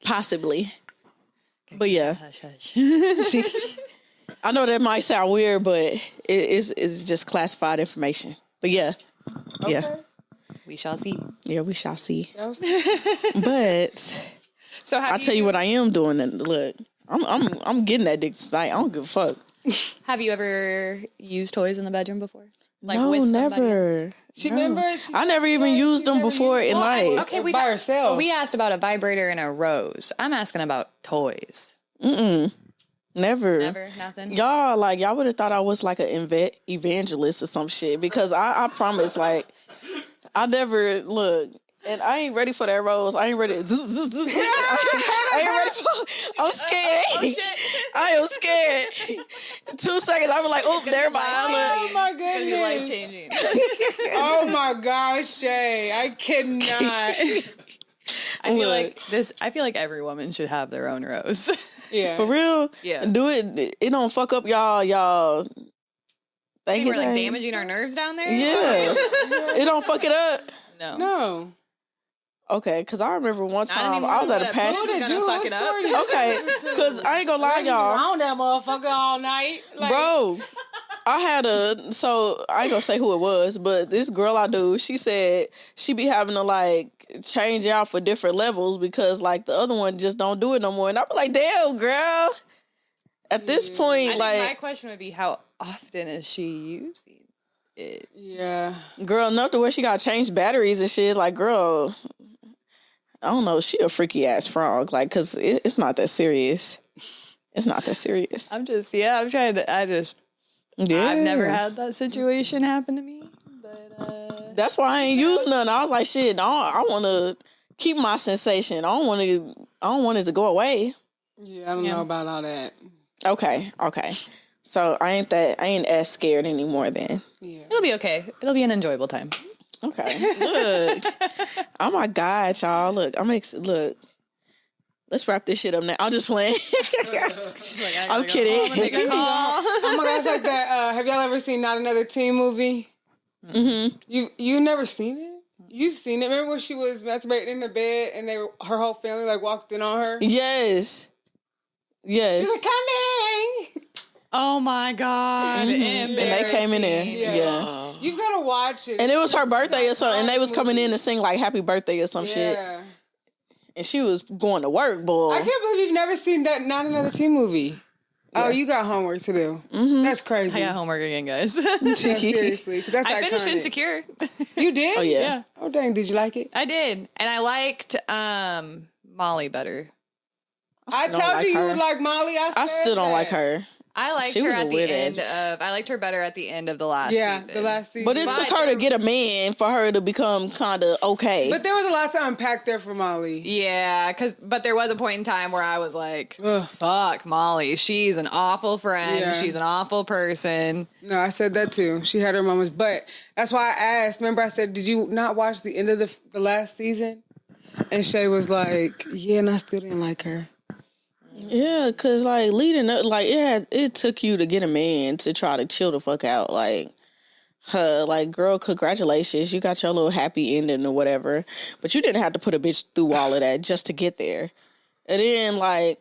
possibly. But yeah, Hush, hush. I know that might sound weird, but it's just classified information. But yeah, Okay. We shall see. yeah, we shall see. That was- But So I'll tell you what I am doing. And look, I'm getting that dick tonight. I don't give a fuck. Have you ever used toys in the bedroom before? Like no, with somebody never. else? She No. remember? I never even used them before in life. Okay, we by herself. We asked about a vibrator and a rose. I'm asking about toys. Never. Never, nothing. Y'all would have thought I was like an evangelist or some shit because I promise, like, I never look. And I ain't ready for that rose. I ain't ready. I ain't ready for. I'm scared. Oh, shit. I am scared. 2 seconds, I be like, "Oh, there, Oh my It's gonna be life goodness. changing. Oh my gosh, Shay. I cannot. I feel like every woman should have their own rose. Yeah. For real. Yeah. Do it. It don't fuck up y'all. Think Thank we're like you. damaging our nerves down there? Yeah. It don't fuck it up. No. No. Okay, because I remember one Not time anymore, I was at but a passion. Who did you fuck it up? Okay, because I ain't gonna lie, y'all. On that motherfucker all night. Like, Bro, I had so I ain't gonna say who it was, but this girl I do, she said she be having to like change out for different levels because like the other one just don't do it no more. And I be like, damn, girl. At this point, I think my like, question would be, how often is she using it? Yeah. girl, not the way she got changed batteries and shit. Like, girl, I don't know. She a freaky ass frog. Like, cause it's not that serious. It's not that serious. I'm trying to, Yeah. I've never had that situation happen to me, but, That's why I ain't used none. I was like, shit, I want to keep my sensation. I don't want it to go away. Yeah, I don't know about all that. Okay. So I ain't as scared anymore then. Yeah. it'll be okay. It'll be an enjoyable time. Okay. Look. Oh my God, y'all. Look, look. Let's wrap this shit up now. I'm just playing. I'm kidding. Oh my gosh, like that. Have y'all ever seen Not Another Teen Movie? Mm-hmm. You never seen it? You've seen it. Remember when she was masturbating in the bed and her whole family like walked in on her? Yes. She was like, coming! Oh my God. And they came in there. Yeah. You've got to watch it. And it was her birthday or something. And they was coming in to sing like happy birthday or some shit. Yeah. And she was going to work, boy. I can't believe you've never seen that Not Another Teen Movie. Oh, you got homework to do. That's crazy. I got homework again, guys. No, seriously, 'cause that's I finished iconic. Insecure. You did? Oh, yeah. Oh, dang. Did you like it? I did. And I liked Molly better. I don't told like you her. you would like Molly. I still don't like her. I liked She her was a at the weird end ass- I liked her better at the end of the last season. the last season. But it took her to get a man for her to become kind of okay. But there was a lot to unpack there for Molly. Yeah, but there was a point in time where I was like, fuck Molly. She's an awful friend. Yeah. She's an awful person. No, I said that too. She had her moments. But that's why I asked. Remember I said, did you not watch the end of the last season? And Shay was like, yeah, and I still didn't like her. Yeah, cause like leading up, like it took you to get a man to try to chill the fuck out. Like, like girl, congratulations, you got your little happy ending or whatever. But you didn't have to put a bitch through all of that just to get there. And then like,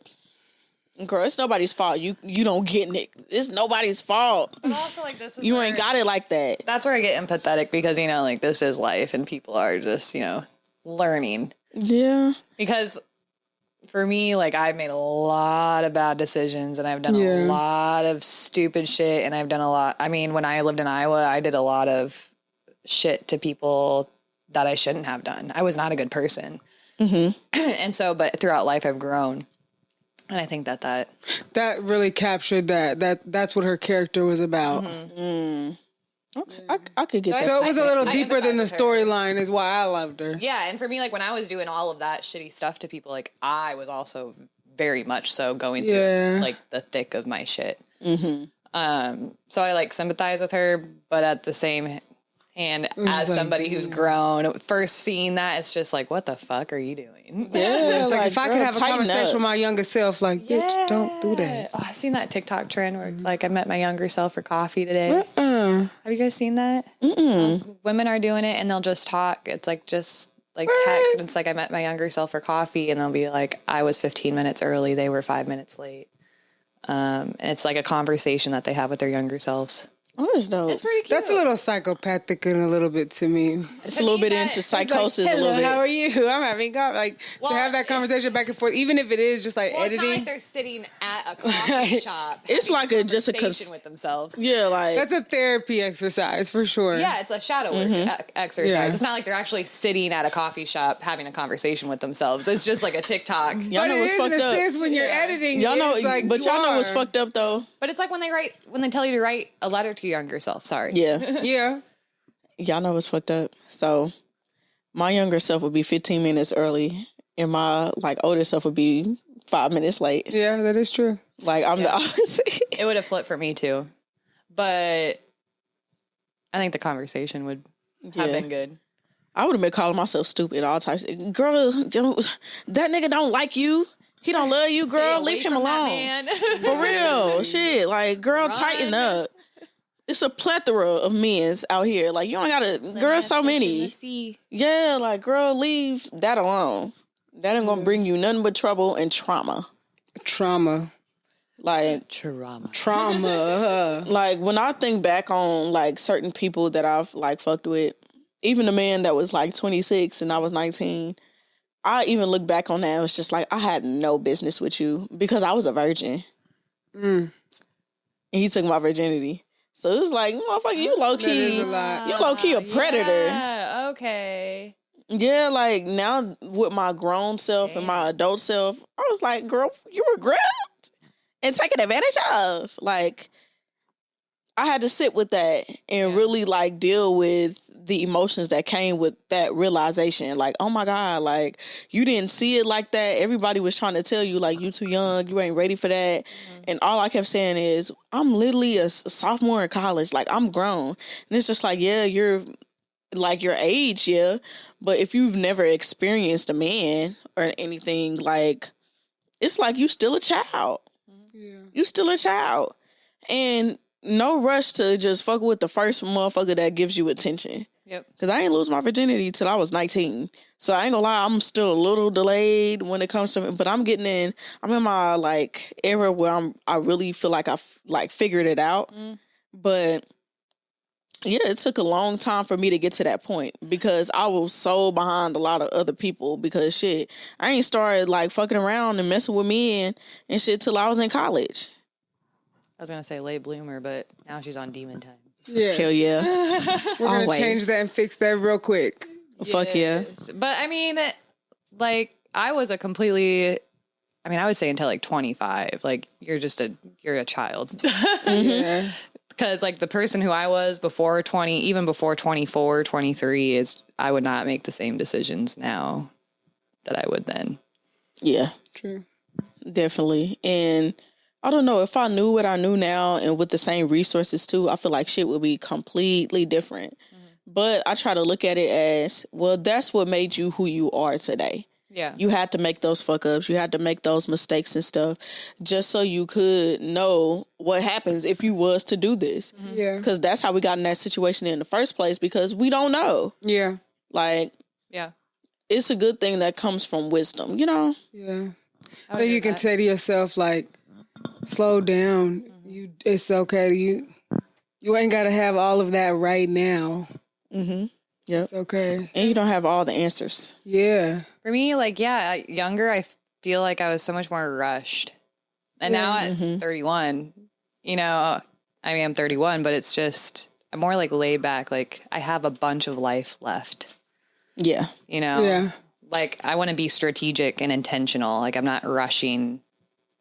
girl, it's nobody's fault. You don't get it. It's nobody's fault. But also, like, this is You ain't got it like that. That's where I get empathetic because, like, this is life and people are just, learning. Yeah. Because for me, like, I've made a lot of bad decisions and I've done a lot of stupid shit and I've done a lot. I mean, when I lived in Iowa, I did a lot of shit to people that I shouldn't have done. I was not a good person. Mm-hmm. And so, but throughout life, I've grown. And I think that really captured that's what her character was about. Okay. I could get that. So it was a little I deeper than the empathize with her. storyline is why I loved her. yeah. And for me, like, when I was doing all of that shitty stuff to people, like, I was also very much so going through, like, the thick of my shit. Mm-hmm. So I, like, sympathize with her, but at the same hand, as like, somebody who's grown, first seeing that, it's just like, what the fuck are you doing? Yeah, It's like if I could have a tighten conversation up. with my younger self, like, bitch, don't do that. Oh, I've seen that TikTok trend where it's like, I met my younger self for coffee today. Have you guys seen that? Women are doing it and they'll just talk. It's like just like text and it's like, I met my younger self for coffee and they'll be like, I was 15 minutes early. They were 5 minutes late. And it's like a conversation that they have with their younger selves. Oh, that's dope. It's pretty cute. That's a little psychopathic and a little bit to me. It's a little bit into psychosis. A little bit. How are you? I'm having to have that conversation back and forth, even if it is just like Well, it's editing. not like they're sitting at a coffee shop. It's having like just a conversation with themselves. Yeah, like That's a therapy exercise for sure. Yeah, it's a shadow work exercise. Yeah. It's not like they're actually sitting at a coffee shop having a conversation with themselves. It's just like a TikTok. y'all But know it what's is in fucked a up. sense when you're editing. Y'all know, it's like but you y'all know what's are. fucked up though. But it's like when they tell you to write a letter to your younger self. Sorry. Yeah, Yeah. y'all know what's fucked up. So my younger self would be 15 minutes early, and my like older self would be 5 minutes late. Yeah, that is true. Like I'm the opposite. It would have flipped for me too, but I think the conversation would have been good. I would have been calling myself stupid all types. Girl, that nigga don't like you. He don't love you, girl. Leave him alone. For real. Shit. Like, girl, tighten up. It's a plethora of men's out here. Like, you don't gotta, girl, so many. Yeah, like, girl, leave that alone. That ain't gonna bring you nothing but trouble and trauma. Like Trauma. Like when I think back on like certain people that I've like fucked with, even the man that was like 26 and I was 19, I even look back on that and was just like, I had no business with you because I was a virgin. And he took my virginity. So it was like, motherfucker, you low key a predator. Yeah, okay. Yeah, like now with my grown self and my adult self, I was like, girl, you were grabbed and taken advantage of. Like, I had to sit with that and really like deal with the emotions that came with that realization. Like, oh my God, like you didn't see it like that. Everybody was trying to tell you like you too young, you ain't ready for that. And all I kept saying is, I'm literally a sophomore in college. Like I'm grown. And it's just like, yeah, you're like your age, yeah. But if you've never experienced a man or anything, like it's like you still a child. Yeah. You still a child. And no rush to just fuck with the first motherfucker that gives you attention. Yep. Because I ain't lose my virginity till I was 19. So I ain't gonna lie, I'm still a little delayed when it comes to, but I'm in my like era where I really feel like I've like figured it out. But yeah, it took a long time for me to get to that point because I was so behind a lot of other people because shit, I ain't started like fucking around and messing with men and shit till I was in college. I was going to say late bloomer, but now she's on demon time. Yeah. Hell yeah. We're going to change that and fix that real quick. Fuck yeah. But I mean, like, I was a completely, I mean, I would say until like 25, like, you're a child. Yeah. Because like the person who I was before 20, even before 24, 23 I would not make the same decisions now that I would then. Yeah. True. Definitely. And I don't know, if I knew what I knew now and with the same resources too, I feel like shit would be completely different. But I try to look at it as, well, that's what made you who you are today. Yeah. You had to make those fuck ups. You had to make those mistakes and stuff just so you could know what happens if you was to do this. Yeah. Because that's how we got in that situation in the first place, because we don't know. Yeah. Like, yeah, it's a good thing that comes from wisdom, you know? Yeah. Then you can say to yourself, like, slow down. It's okay. You ain't got to have all of that right now. Mm-hmm. Yep. It's okay. And you don't have all the answers. Yeah. For me, like, younger, I feel like I was so much more rushed. And now at 31, you know, I mean, I'm 31, but it's just, I'm more like laid back. Like, I have a bunch of life left. Yeah. You know? Yeah. Like, I want to be strategic and intentional. Like, I'm not running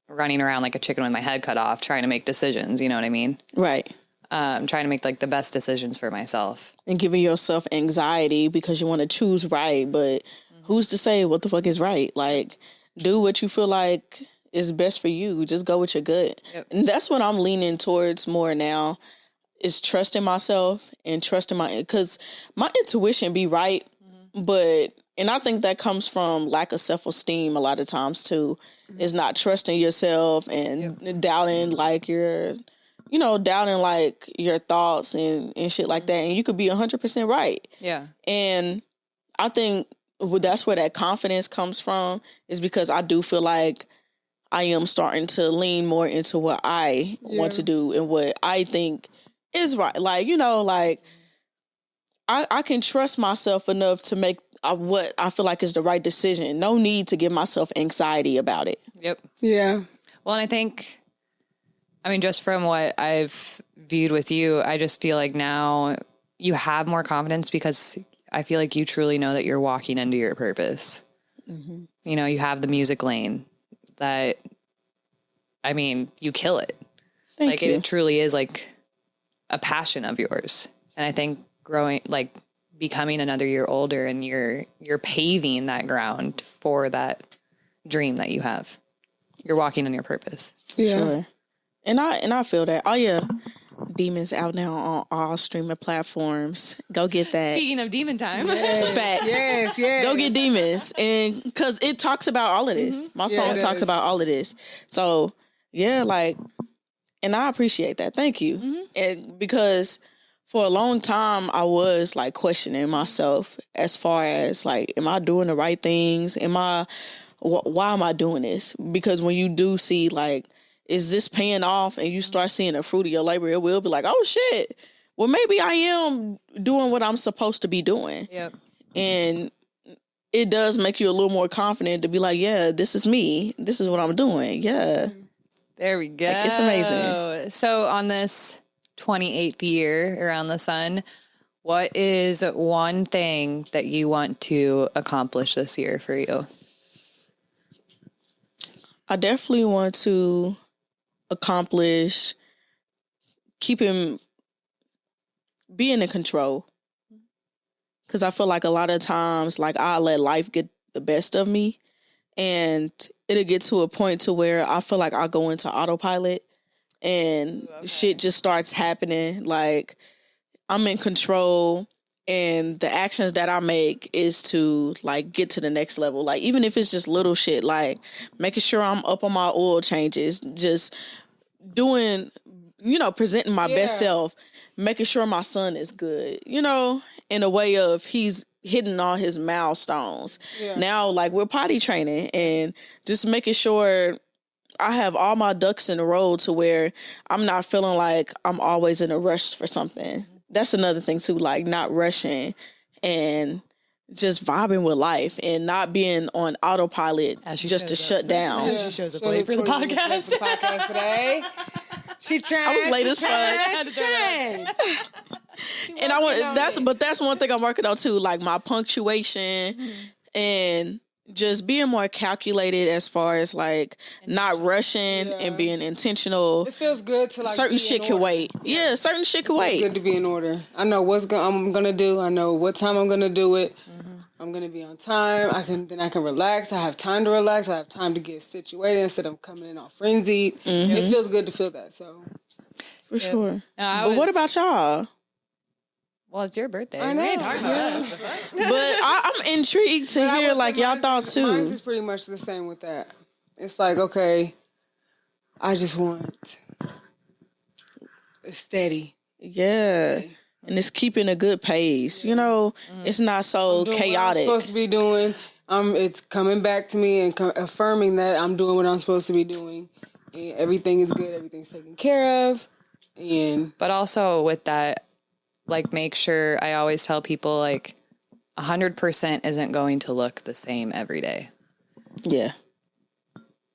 around like a chicken with my head cut off, trying to make decisions. You know what I mean? Right. Trying to make like the best decisions for myself. And giving yourself anxiety because you want to choose right, but who's to say what the fuck is right? Like, do what you feel like is best for you. Just go with your gut. Yep. And that's what I'm leaning towards more now, is trusting myself and trusting because my intuition be right, but, and I think that comes from lack of self-esteem a lot of times too, is not trusting yourself and doubting like doubting like your thoughts and shit like that. And you could be 100% right. Yeah. And I think that's where that confidence comes from, is because I do feel like I am starting to lean more into what I want to do and what I think is right. Like, you know, like I can trust myself enough to make what I feel like is the right decision. No need to give myself anxiety about it. Yep. Yeah. Well, and I think, I mean, just from what I've viewed with you, I just feel like now you have more confidence because I feel like you truly know that you're walking into your purpose. Mm-hmm. You know, you have the music lane that, I mean, you kill it. Thank you. It truly is like a passion of yours. And I think becoming another year older, and you're paving that ground for that dream that you have. You're walking on your purpose. Yeah. Sure. And I feel that. Oh yeah. Demons out now on all streaming platforms. Go get that. Speaking of demon time. Facts. Yes. Go get Demons. And because it talks about all of this. My song talks about all of this. So yeah, like, and I appreciate that. Thank you. And because for a long time I was like questioning myself as far as like, am I doing the right things? Why am I doing this? Because when you do see like, is this paying off, and you start seeing the fruit of your labor, it will be like, oh shit, well maybe I am doing what I'm supposed to be doing. Yep. And it does make you a little more confident to be like, yeah, this is me. This is what I'm doing. Yeah. There we go. Like, it's amazing. So on this 28th year around the sun, what is one thing that you want to accomplish this year for you? I definitely want to accomplish being in control. Because I feel like a lot of times, like, I let life get the best of me, and it'll get to a point to where I feel like I go into autopilot and shit just starts happening. Like, I'm in control, and the actions that I make is to like get to the next level. Like, even if it's just little shit, like making sure I'm up on my oil changes, just doing, presenting my best self, making sure my son is good, in a way of he's hitting all his milestones. Yeah. Now, like, we're potty training and just making sure I have all my ducks in a row to where I'm not feeling like I'm always in a rush for something. That's another thing too, like not rushing and just vibing with life and not being on autopilot just to shut down. She shows up late for the podcast. Today. She's trying. I was late as fuck. And that's one thing I'm working on too, like my punctuation and just being more calculated as far as like not rushing and being intentional. It feels good to like certain shit can wait. Yeah, certain shit can wait. It's good to be in order. I know I'm gonna do. I know what time I'm gonna do it. I'm gonna be on time. I can relax. I have time to relax. I have time to get situated instead of coming in all frenzied. It feels good to feel that. So for sure. But what about y'all? Well, it's your birthday. I know. We ain't talking about us. But I'm intrigued to hear like y'all thoughts too. Mine is pretty much the same with that. It's like, okay, I just want steady. Yeah. Okay. And it's keeping a good pace. It's not so chaotic. What I'm supposed to be doing. It's coming back to me and affirming that I'm doing what I'm supposed to be doing. And everything is good. Everything's taken care of. But also with that, like, make sure, I always tell people, like, 100% isn't going to look the same every day. Yeah.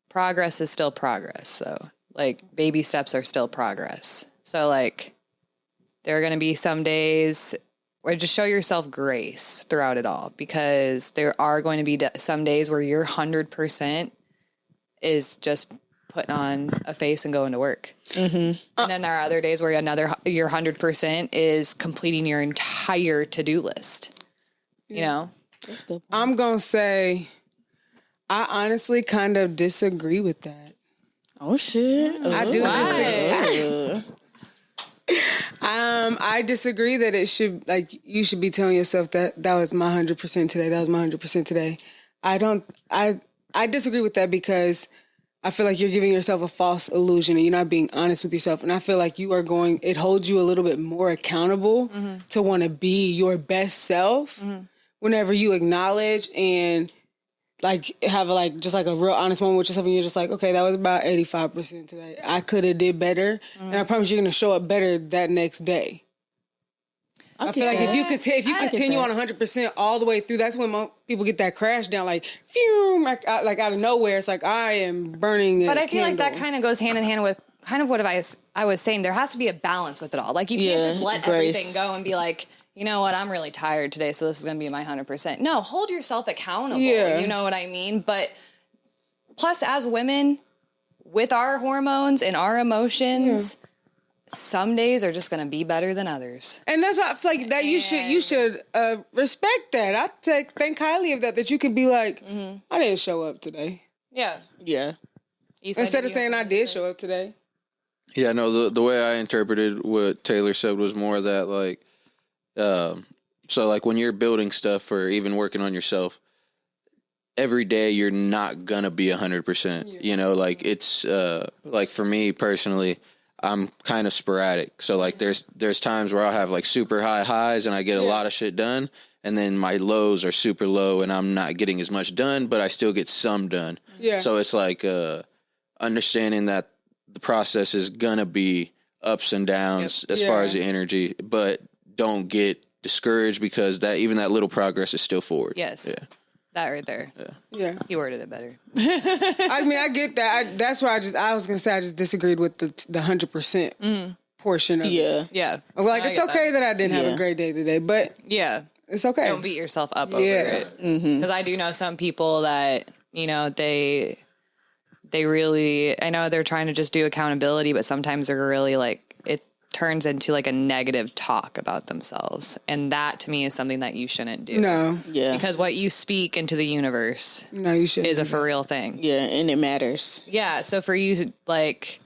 Progress is still progress. So, like, baby steps are still progress. So, like, there are going to be some days where just show yourself grace throughout it all, because there are going to be some days where your 100% is just putting on a face and going to work. And then there are other days where your 100% is completing your entire to-do list. That's good. I'm going to say, I honestly kind of disagree with that. Oh, shit. I do disagree. I disagree that it should, like, you should be telling yourself that was my 100% today. That was my 100% today. I disagree with that because I feel like you're giving yourself a false illusion and you're not being honest with yourself. And I feel like it holds you a little bit more accountable to want to be your best self whenever you acknowledge and like have just a real honest moment with yourself and you're just like, okay, that was about 85% today. I could have did better. And I promise you're going to show up better that next day. I feel like if you continue on 100% all the way through, that's when people get that crash down, like, phew, like out of nowhere. It's like, I am burning. But I feel like that kind of goes hand in hand with kind of what I was saying. There has to be a balance with it all. Like, you can't just let everything go and be like, you know what, I'm really tired today, so this is going to be my 100%. No, hold yourself accountable. Yeah. You know what I mean? But plus, as women, with our hormones and our emotions, some days are just going to be better than others. And that's why I feel like that you should respect that. I think highly of that you can be like, I didn't show up today. Yeah. Yeah. Instead of saying I did show up today. Yeah, no, the way I interpreted what Taylor said was more that, like, so, like, when you're building stuff or even working on yourself, every day you're not going to be 100%. You know, like, it's, like, for me personally, I'm kind of sporadic. So, like, there's times where I'll have, like, super high highs and I get a lot of shit done. And then my lows are super low and I'm not getting as much done, but I still get some done. Yeah. So it's like understanding that the process is gonna be ups and downs as far as the energy, but don't get discouraged because that even that little progress is still forward. Yes. Yeah. That right there. Yeah. He worded it better. I mean, I get that. That's why I was gonna say I just disagreed with the 100% portion of it. Yeah. Like, it's okay that I didn't have a great day today, but it's okay. Don't beat yourself up over it. Because I do know some people that, you know, they really, I know they're trying to just do accountability, but sometimes they're really like, it turns into like a negative talk about themselves. And that to me is something that you shouldn't do. No. Yeah. Because what you speak into the universe you shouldn't is a for real thing. Yeah, and it matters. Yeah. So for you, like,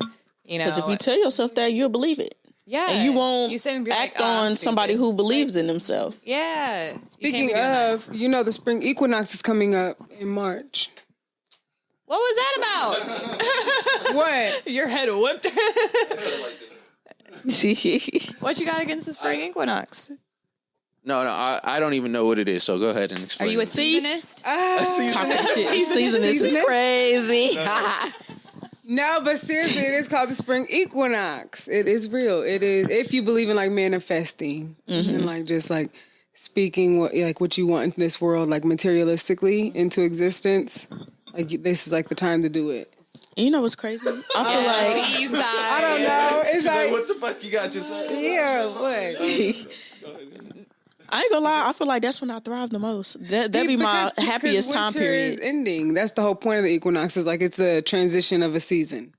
you know. Because if you tell yourself that, you'll believe it. Yeah. And you won't act like, on somebody who believes in themselves. Yeah. Speaking of, you know, the spring equinox is coming up in March. What was that about? What? Your head whipped. What you got against the spring equinox? No, I don't even know what it is, so go ahead and explain. Are you a it. seasonist? Seasonist is crazy. No, but seriously, it is called the spring equinox. It is real. It is, if you believe in like manifesting and like just like speaking what you want in this world, like materialistically into existence. Like this is like the time to do it. You know what's crazy? I feel like I don't know. It's like what the fuck you got to say? Yeah, what? I ain't gonna lie. I feel like that's when I thrive the most. That'd be my happiest time period. Is ending. That's the whole point of the equinox. Is like it's a transition of a season.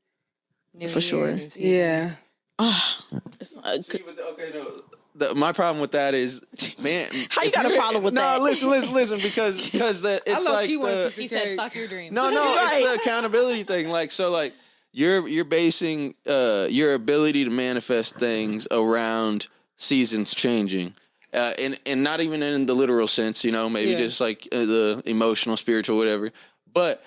For sure. Yeah. My problem with that is, man. How you got a problem with that? No, listen, because it's like he said, "Fuck your dreams." No, it's the accountability thing. Like, so, like you're basing your ability to manifest things around seasons changing. And not even in the literal sense, you know, maybe just like the emotional, spiritual, whatever. But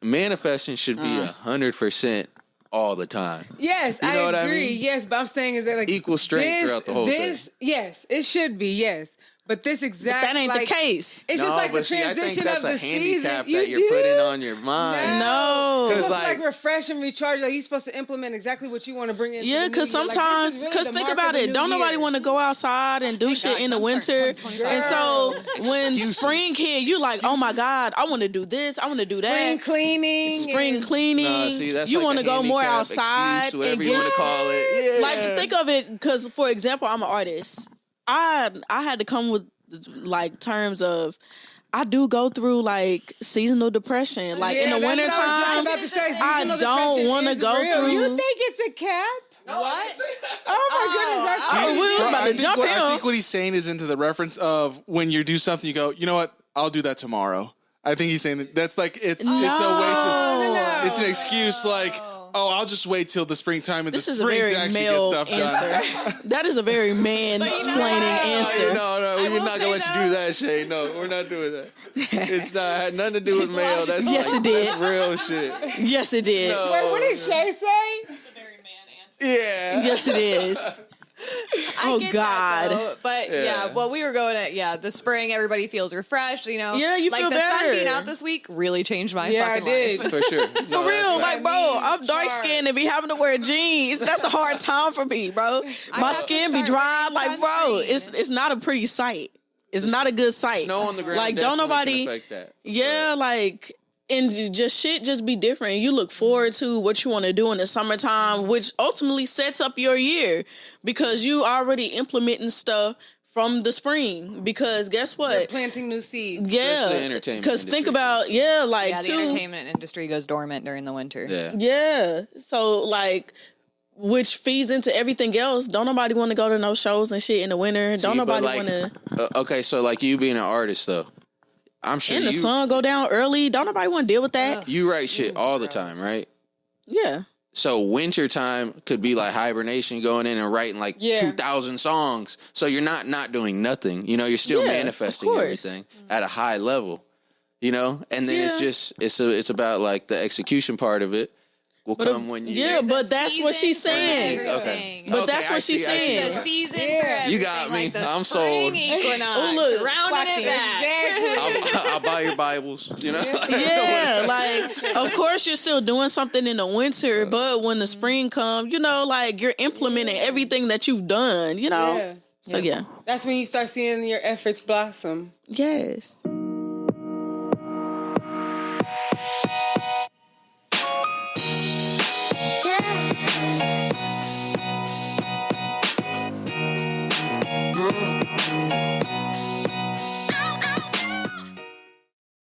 manifesting should be 100% all the time. Yes, you know I agree. I mean? Yes, but I'm saying is that like equal strength throughout the whole thing. Yes, it should be. Yes, but this exact that ain't the case. It's just like the transition of the season. That you're putting on your mind. No, because like refresh and recharge. Like you're supposed to implement exactly what you want to bring in. Yeah, because sometimes, because think about it. Don't nobody want to go outside and do shit in the winter. And so when spring hit, you like, oh my God, I want to do this. I want to do that. Spring cleaning. No, see, that's you like want to go more outside excuse, whatever you want to call it. Yeah. Like think of it, because for example, I'm an artist. I had to come with like terms of I do go through like seasonal depression. Like in the winter time, I don't want to go through. You think it's a cap? No, what? Oh my goodness! I think what he's saying is into the reference of when you do something, you go, you know what? I'll do that tomorrow. I think he's saying that's like it's a way to. It's an excuse like. Oh, I'll just wait till the springtime and the spring to actually get stuff done. That is a very man-splaining answer. No, we're not gonna let you do that, Shay. No, we're not doing that. It's not had nothing to do with male. That's it did. That's real shit. Yes, it did. No. Wait, what did Shay say? That's a very man answer. Yeah. Yes, it is. Oh God! That, but well, we were going at the spring. Everybody feels refreshed, you know. Yeah, you like feel the better. sun being out this week really changed my fucking life. For sure. For real, like bro, I'm dark skinned and be having to wear jeans. That's a hard time for me, bro. My skin be dry, like bro. It's not a pretty sight. It's not a good sight. Snow on the ground. Like don't nobody. Affect that. Yeah, like. And just shit just be different. You look forward to what you want to do in the summertime, which ultimately sets up your year because you already implementing stuff from the spring. Because guess what? You're planting new seeds. Yeah, especially the entertainment because think about the entertainment industry goes dormant during the winter. Yeah. So like which feeds into everything else. Don't nobody want to go to no shows and shit in the winter. Don't nobody want to. Okay, so like you being an artist though, I'm sure And the sun go down early. Don't nobody want to deal with that. you write shit all the time, right? Yeah. So winter time could be like hibernation, going in and writing like 2,000 songs. So you're not doing nothing. You know, you're still manifesting everything at a high level. You know, and then it's about like the execution part of it. Will come when you. Yeah, but that's what she's saying. Okay. But that's what she's saying. The season for everything. You got me. Like the I'm spring sold. equinox, look, rounding it back. I'll buy your Bibles. You know. Yeah, like of course you're still doing something in the winter, but when the spring comes, you know, like you're implementing everything that you've done, you know. Yeah. So yeah. That's when you start seeing your efforts blossom. Yes.